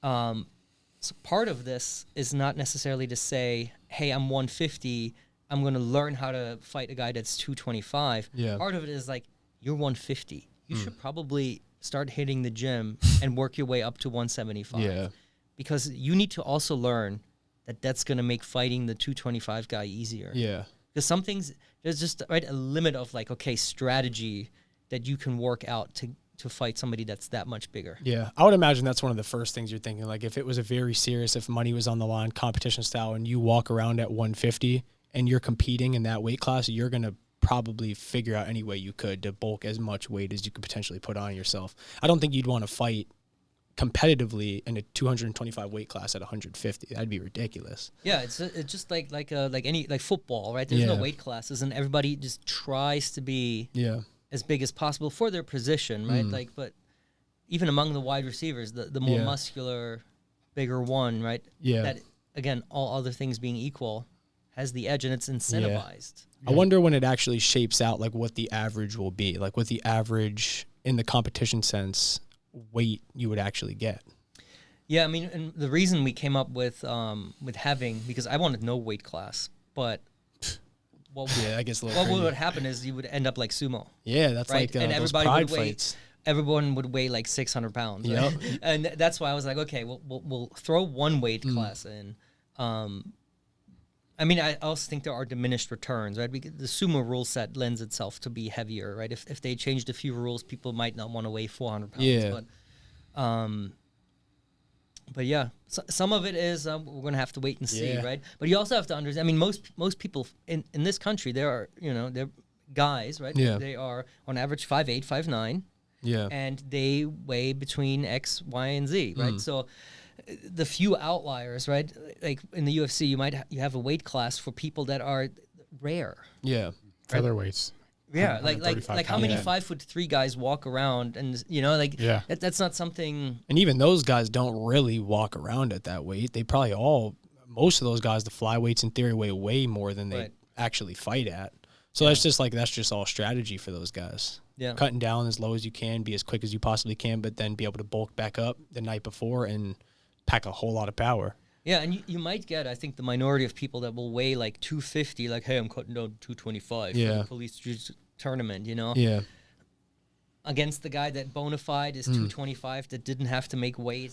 E: so part of this is not necessarily to say, hey, I'm 150, I'm going to learn how to fight a guy that's 225.
G: Yeah.
E: Part of it is like, you're 150. You should probably start hitting the gym and work your way up to 175.
G: Yeah.
E: Because you need to also learn that that's going to make fighting the 225 guy easier.
G: Yeah.
E: Because some things, there's just right a limit of like, okay, strategy that you can work out to fight somebody that's that much bigger.
G: Yeah, I would imagine that's one of the first things you're thinking. Like if it was a very serious, if money was on the line, competition style, and you walk around at 150 and you're competing in that weight class, you're going to probably figure out any way you could to bulk as much weight as you could potentially put on yourself. I don't think you'd want to fight competitively in a 225 weight class at 150. That'd be ridiculous.
E: Yeah, it's just like any football, right? There's no
G: Yeah.
E: weight classes, and everybody just tries to be
G: Yeah.
E: as big as possible for their position, right? Like, but even among the wide receivers, the more
G: Yeah.
E: muscular, bigger one, right?
G: Yeah.
E: That again, all other things being equal, has the edge, and it's incentivized.
G: I wonder when it actually shapes out, like what the average will be, like what the average in the competition sense weight you would actually get.
E: Yeah, I mean, and the reason we came up with having, because I wanted no weight class, but
G: I guess
E: what would happen is you would end up like sumo.
G: Yeah, that's
E: right?
G: like
E: and
G: those
E: everybody
G: pride
E: would weigh,
G: fights.
E: Everyone would weigh like 600 pounds. Right?
G: Yep.
E: And that's why I was like, okay, we'll throw one weight class in. I mean, I also think there are diminished returns, right? Because the sumo rule set lends itself to be heavier, right? If they changed a few rules, people might not want to weigh 400 pounds.
G: Yeah.
E: But yeah, some of it is we're going to have to wait and see, right? But you also have to understand, I mean, most people in this country, they're guys, right?
G: Yeah.
E: They are on average 5'8", 5'9",
G: Yeah.
E: and they weigh between X, Y, and Z, right? So the few outliers, right? Like in the UFC, you have a weight class for people that are rare.
G: Yeah.
D: Featherweights.
E: Yeah, like how many 5'3" guys walk around, and that's not something.
G: And even those guys don't really walk around at that weight. They probably most of those guys, the flyweights in theory weigh way more than they actually fight at. So that's just all strategy for those guys.
E: Yeah,
G: cutting down as low as you can, be as quick as you possibly can, but then be able to bulk back up the night before and pack a whole lot of power.
E: Yeah, and you might get, I think, the minority of people that will weigh like 250, like, hey, I'm cutting down 225 for the police jiu-jitsu tournament,
G: Yeah.
E: Against the guy that bona fide is 225 that didn't have to make weight.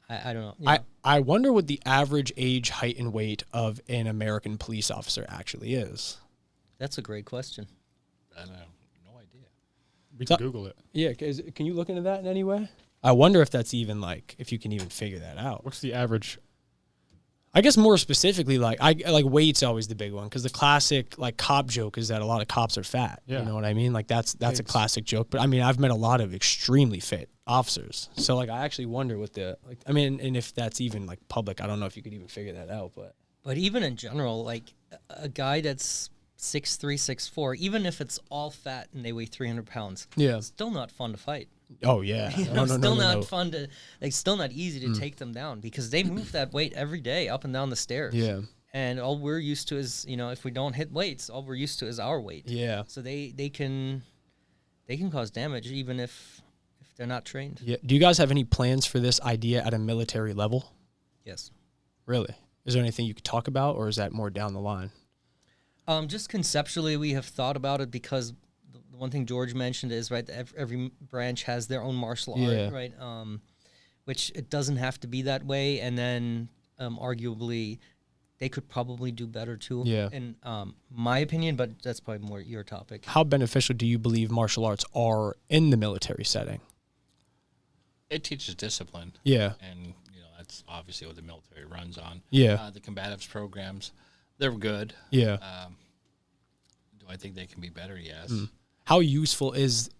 E: I don't know.
G: I wonder what the average age, height, and weight of an American police officer actually is.
E: That's a great question.
F: I don't know. No idea.
D: We can Google it.
G: Yeah, can you look into that in any way? I wonder if that's even if you can even figure that out.
D: What's the average?
G: I guess more specifically, weight's always the big one, because the classic cop joke is that a lot of cops are fat. Yeah. You know what I mean? Like that's a classic joke. But I mean, I've met a lot of extremely fit officers. So I actually wonder what and if that's even public, I don't know if you could even figure that out.
E: But even in general, a guy that's 6'3", 6'4", even if it's all fat and they weigh 300 pounds, it's still not fun to fight.
G: Oh yeah,
E: still not fun to still not easy to take them down, because they move that weight every day up and down the stairs.
G: Yeah,
E: and all we're used to is if we don't hit weights, all we're used to is our weight.
G: Yeah,
E: so they can cause damage even if they're not trained.
G: Yeah. Do you guys have any plans for this idea at a military level?
E: Yes. Really?
G: Is there anything you could talk about, or is that more down the line?
E: Just conceptually, we have thought about it, because the one thing George mentioned is, right, every branch has their own martial art, right? Which it doesn't have to be that way, and then arguably they could probably do better too, in my opinion, but that's probably more your topic.
G: How beneficial do you believe martial arts are in the military setting?
F: It teaches discipline.
G: Yeah.
F: And, that's obviously what the military runs on.
G: Yeah.
F: The combatives programs, they're good.
G: Yeah.
F: Do I think they can be better? Yes.
G: How useful is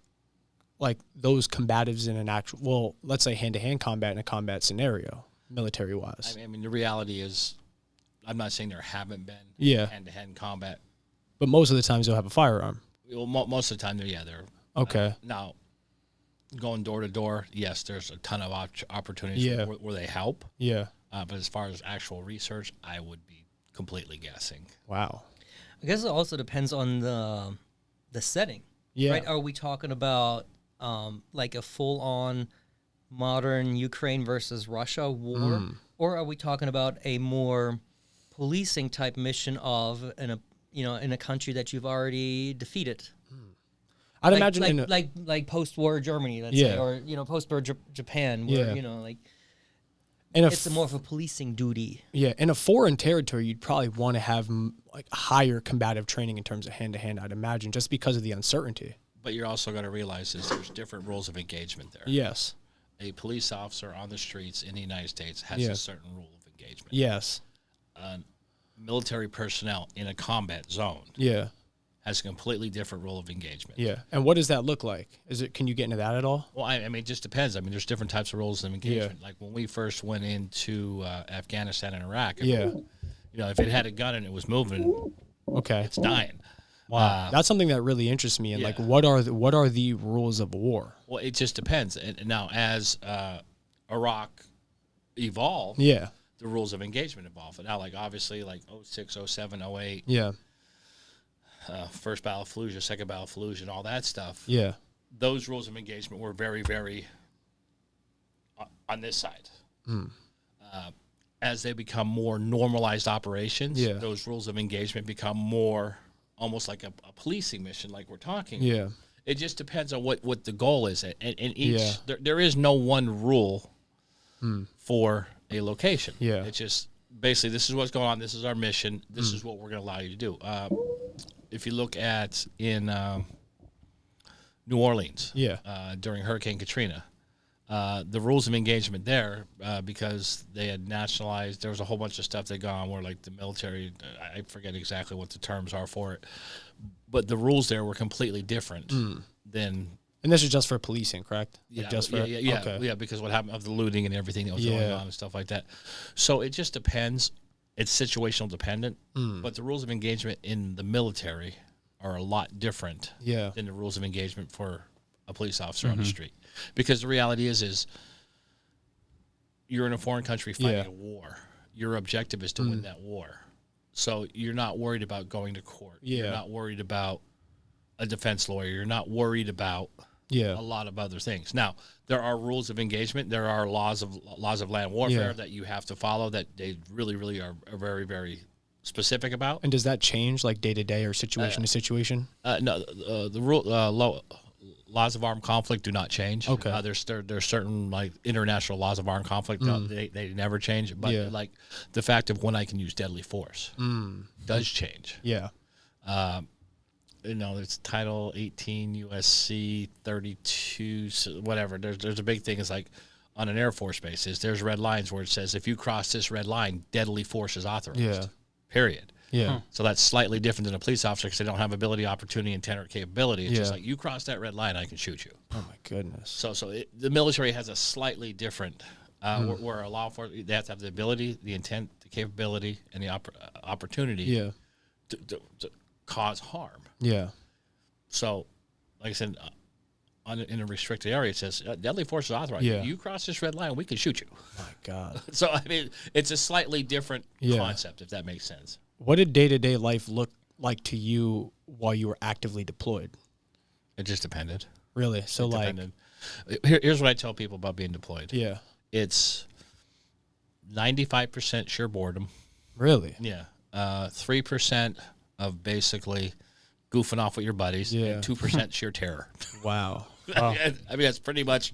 G: those combatives in an actual, let's say, hand-to-hand combat in a combat scenario, military-wise?
F: I mean, the reality is, I'm not saying there haven't been hand-to-hand combat,
G: but most of the times they'll have a firearm.
F: Well, most of the time, they're
G: okay.
F: Now, going door to door, yes, there's a ton of opportunities where they help.
G: Yeah.
F: But as far as actual research, I would be completely guessing.
G: Wow.
E: I guess it also depends on the setting. Yeah. Right? Are we talking about a full-on modern Ukraine versus Russia war, or are we talking about a more policing type mission in a country that you've already defeated?
G: I'd imagine
E: like post-war Germany, let's say, or post-war Japan, where it's more of a policing duty.
G: Yeah, in a foreign territory, you'd probably want to have higher combative training in terms of hand-to-hand, I'd imagine, just because of the uncertainty.
F: But you're also going to realize there's different rules of engagement there.
G: Yes.
F: A police officer on the streets in the United States has a certain rule of engagement.
G: Yes.
F: Military personnel in a combat zone.
G: Yeah.
F: Has a completely different role of engagement.
G: Yeah. And what does that look like? Can you get into that at all?
F: Well, I mean, it just depends. I mean, there's different types of roles of engagement. Yeah. Like when we first went into Afghanistan and Iraq, if it had a gun and it was moving, it's dying.
G: Wow. That's something that really interests me. And what are the rules of war?
F: Well, it just depends. And now as Iraq evolved, the rules of engagement involved. And now, like obviously, like 06, 07, 08,
G: Yeah.
F: First Battle of Fallujah, Second Battle of Fallujah, and all that stuff.
G: Yeah.
F: Those rules of engagement were very, very on this side. As they become more normalized operations, those rules of engagement become more almost like a policing mission, like we're talking.
G: Yeah.
F: It just depends on what the goal is. And each there is no one rule for a location.
G: Yeah.
F: It's just basically this is what's going on. This is our mission. This is what we're going to allow you to do. If you look at in New Orleans during Hurricane Katrina, the rules of engagement there, because they had nationalized, there was a whole bunch of stuff that got on where like the military, I forget exactly what the terms are for it, but the rules there were completely different than.
G: And this is just for policing, correct?
F: Yeah,
G: Like just for,
F: yeah, because what happened of the looting and everything that was going on and stuff like that. So it just depends. It's situational dependent, but the rules of engagement in the military are a lot different than the rules of engagement for a police officer on the street. Because the reality is you're in a foreign country fighting a war. Your objective is to win that war. So you're not worried about going to court. You're not worried about a defense lawyer. You're not worried about a lot of other things. Now, there are rules of engagement. There are laws of land warfare that you have to follow that they really, really are very, very specific about.
G: And does that change like day to day or situation to situation?
F: No, the rule laws of armed conflict do not change.
G: Okay.
F: There's certain like international laws of armed conflict they never change. But like the fact of when I can use deadly force does change.
G: Yeah.
F: It's Title 18 USC 32, whatever. There's a big thing. Is like on an Air Force base. There's red lines where it says if you cross this red line, deadly force is authorized.
G: Yeah.
F: Period.
G: Yeah.
F: So that's slightly different than a police officer because they don't have ability, opportunity, intent, or capability. It's just like you cross that red line, I can shoot you.
G: Oh my goodness.
F: So the military has a slightly different where a law enforcement they have to have the ability, the intent, the capability, and the opportunity to cause harm.
G: Yeah.
F: So, like I said, in a restricted area, it says deadly force is authorized.
G: Yeah.
F: You cross this red line, we can shoot you.
G: My God.
F: So I mean, it's a slightly different concept, if that makes sense.
G: What did day-to-day life look like to you while you were actively deployed?
F: It just depended.
G: Really? So
F: here's what I tell people about being deployed.
G: Yeah.
F: It's 95% sheer boredom.
G: Really?
F: Yeah. 3% of basically goofing off with your buddies. And 2% sheer terror.
G: Wow.
F: I mean, that's pretty much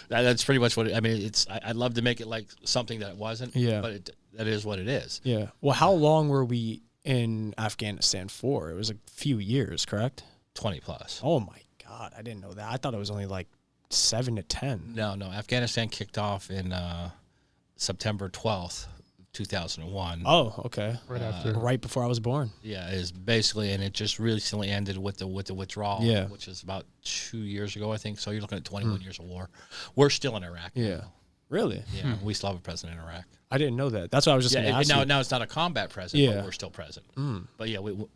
F: what it, I mean, it's, I'd love to make it like something that it wasn't, but that is what it is.
G: Yeah. Well, how long were we in Afghanistan for? It was a few years, correct?
F: 20 plus.
G: Oh my God. I didn't know that. I thought it was only like 7 to 10.
F: No. Afghanistan kicked off in September 12th, 2001.
G: Oh, okay.
D: Right after.
G: Right before I was born.
F: Yeah, is basically, and it just recently ended with the withdrawal, which is about 2 years ago, I think. So you're looking at 21 years of war. We're still in Iraq.
G: Yeah. Really?
F: Yeah, we still have a president in Iraq.
G: I didn't know that. That's what I was just going to ask you.
F: Now it's not a combat president, but we're still present. But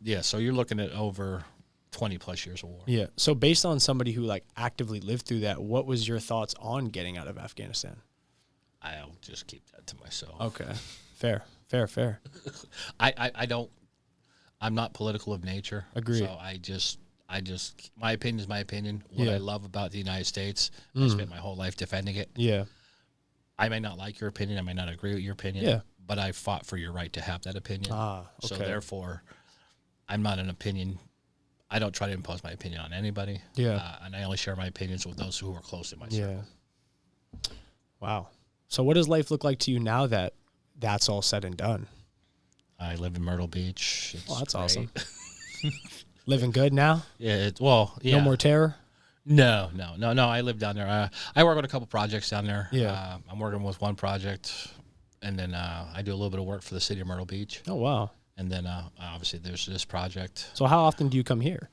F: yeah, so you're looking at over 20 plus years of war.
G: Yeah. So based on somebody who like actively lived through that, what was your thoughts on getting out of Afghanistan?
F: I'll just keep that to myself.
G: Okay. Fair.
F: I'm not political of nature.
G: Agree.
F: So I just, my opinion is my opinion. What I love about the United States, I spent my whole life defending it.
G: Yeah.
F: I may not like your opinion. I may not agree with your opinion. But I fought for your right to have that opinion.
G: Okay.
F: So therefore, I'm not an opinion. I don't try to impose my opinion on anybody.
G: Yeah.
F: And I only share my opinions with those who are close to my circle.
G: Yeah. Wow. So what does life look like to you now that that's all said and done?
F: I live in Myrtle Beach. It's
G: that's
F: great.
G: awesome. Living good now?
F: Yeah.
G: No more terror?
F: No. I live down there. I work on a couple projects down there.
G: Yeah.
F: I'm working with one project, and then I do a little bit of work for the city of Myrtle Beach.
G: Oh, wow.
F: And then obviously there's this project.
G: So how often do you come here?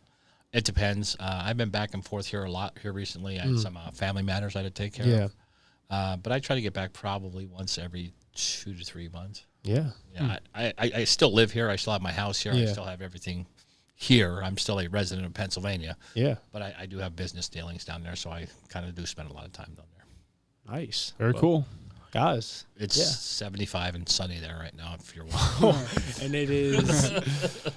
F: It depends. I've been back and forth here a lot here recently. I had some family matters I had to take care of. But I try to get back probably once every 2 to 3 months.
G: Yeah.
F: Yeah. I still live here. I still have my house here. I still have everything here. I'm still a resident of Pennsylvania.
G: Yeah.
F: But I do have business dealings down there, so I kind of do spend a lot of time down there.
G: Nice.
D: Very cool.
G: Guys,
F: It's
G: yeah.
F: 75 and sunny there right now. If you're
G: And it is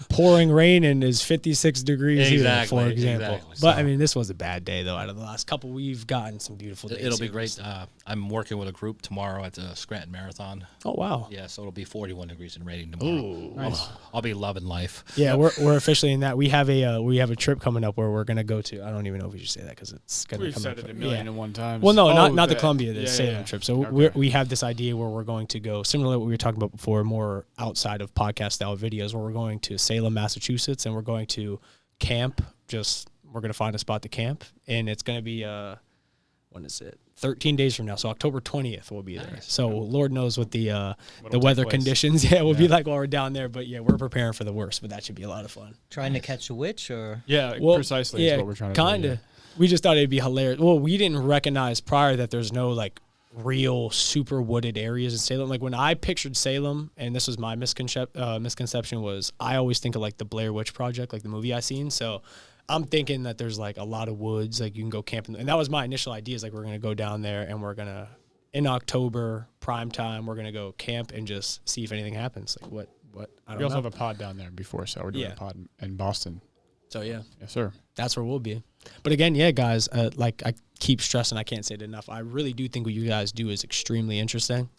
G: pouring rain and is 56 degrees here, for example.
F: Exactly.
G: But I mean, this was a bad day though. Out of the last couple, we've gotten some beautiful days.
F: It'll be
G: here.
F: great. I'm working with a group tomorrow at the Scranton Marathon.
G: Oh wow.
F: Yeah, so it'll be 41 degrees and raining tomorrow.
G: Ooh,
D: nice.
F: I'll be loving life.
G: Yeah, we're officially in that. We have a trip coming up where we're gonna go to. I don't even know if we should say that because it's gonna
D: We've
G: come
D: said
G: up.
D: it a million and one times.
G: Well, no,
D: Oh,
G: not the Columbia, the Salem trip. So
D: Okay.
G: we have this idea where we're going to go, similar to what we were talking about before, more outside of podcast style videos, where we're going to Salem, Massachusetts, and we're going to camp. We're going to find a spot to camp, and it's going to be, when is it? 13 days from now. So October 20th we'll be there.
F: Nice.
G: So Lord knows what the
D: What'll
G: weather
D: take place.
G: conditions will be like while we're down there. But yeah, we're preparing for the worst, but that should be a lot of fun.
E: Trying to catch a witch, or
D: Yeah,
G: Well,
D: precisely
G: yeah,
D: is what we're trying to do.
G: kinda.
D: Yeah.
G: We just thought it'd be hilarious. Well, we didn't recognize prior that there's no like real super wooded areas in Salem. Like when I pictured Salem, and this was my misconception, was I always think of like the Blair Witch Project, like the movie I seen. So I'm thinking that there's like a lot of woods, like you can go camping. And that was my initial idea, is like we're going to go down there and we're going to, in October, prime time, we're going to go camp and just see if anything happens. Like what, I don't
D: We also
G: know.
D: have a pod down there before, so we're doing a pod in Boston.
G: So yeah.
D: Yes, sir.
G: That's where we'll be. But again, yeah, guys, like I keep stressing, I can't say it enough. I really do think what you guys do is extremely interesting.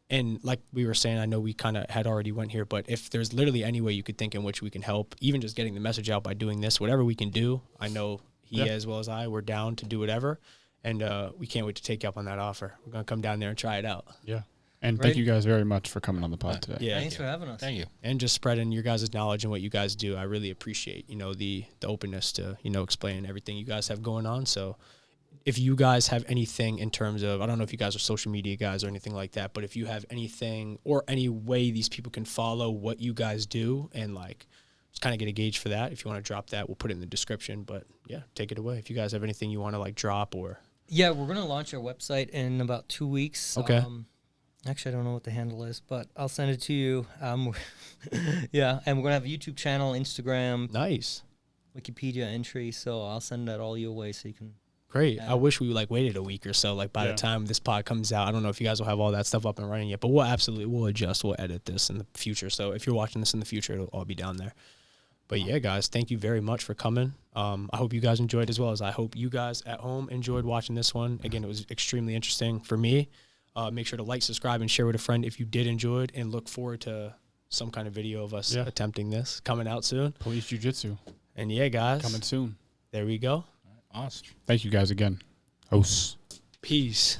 G: And like we were saying, I know we kind of had already went here, but if there's literally any way you could think in which we can help, even just getting the message out by doing this, whatever we can do, I know he as well as I, we're down to do whatever. And we can't wait to take you up on that offer. We're going to come down there and try it out.
D: Yeah. And
G: Right.
D: thank you guys very much for coming on the pod today.
G: Yeah.
E: thanks for having us.
F: Thank you.
G: And just spreading your guys' knowledge and what you guys do. I really appreciate, the openness to, explain everything you guys have going on. So if you guys have anything in terms of, I don't know if you guys are social media guys or anything like that, but if you have anything or any way these people can follow what you guys do and like just kind of get a gauge for that, if you want to drop that, we'll put it in the description. But yeah, take it away. If you guys have anything you want to like drop or.
E: Yeah, we're gonna launch our website in about 2 weeks.
G: Okay.
E: Actually, I don't know what the handle is, but I'll send it to you. Yeah, and we're gonna have a YouTube channel, Instagram,
G: Nice.
E: Wikipedia entry. So I'll send that all your way, so you can.
G: Great.
E: Yeah.
G: I wish we like waited a week or so. Like by the time this pod comes out, I don't know if you guys will have all that stuff up and running yet, but we'll adjust. We'll edit this in the future. So if you're watching this in the future, it'll all be down there. But yeah, guys, thank you very much for coming. I hope you guys enjoyed as well as I hope you guys at home enjoyed watching this one. Again, it was extremely interesting for me. Make sure to like, subscribe, and share with a friend if you did enjoy it, and look forward to some kind of video of us attempting this coming out soon.
D: Police Jiu-Jitsu.
G: And yeah, guys,
D: Coming soon.
G: there we go.
F: Awesome.
D: Thank you guys again. Hosts.
G: Peace.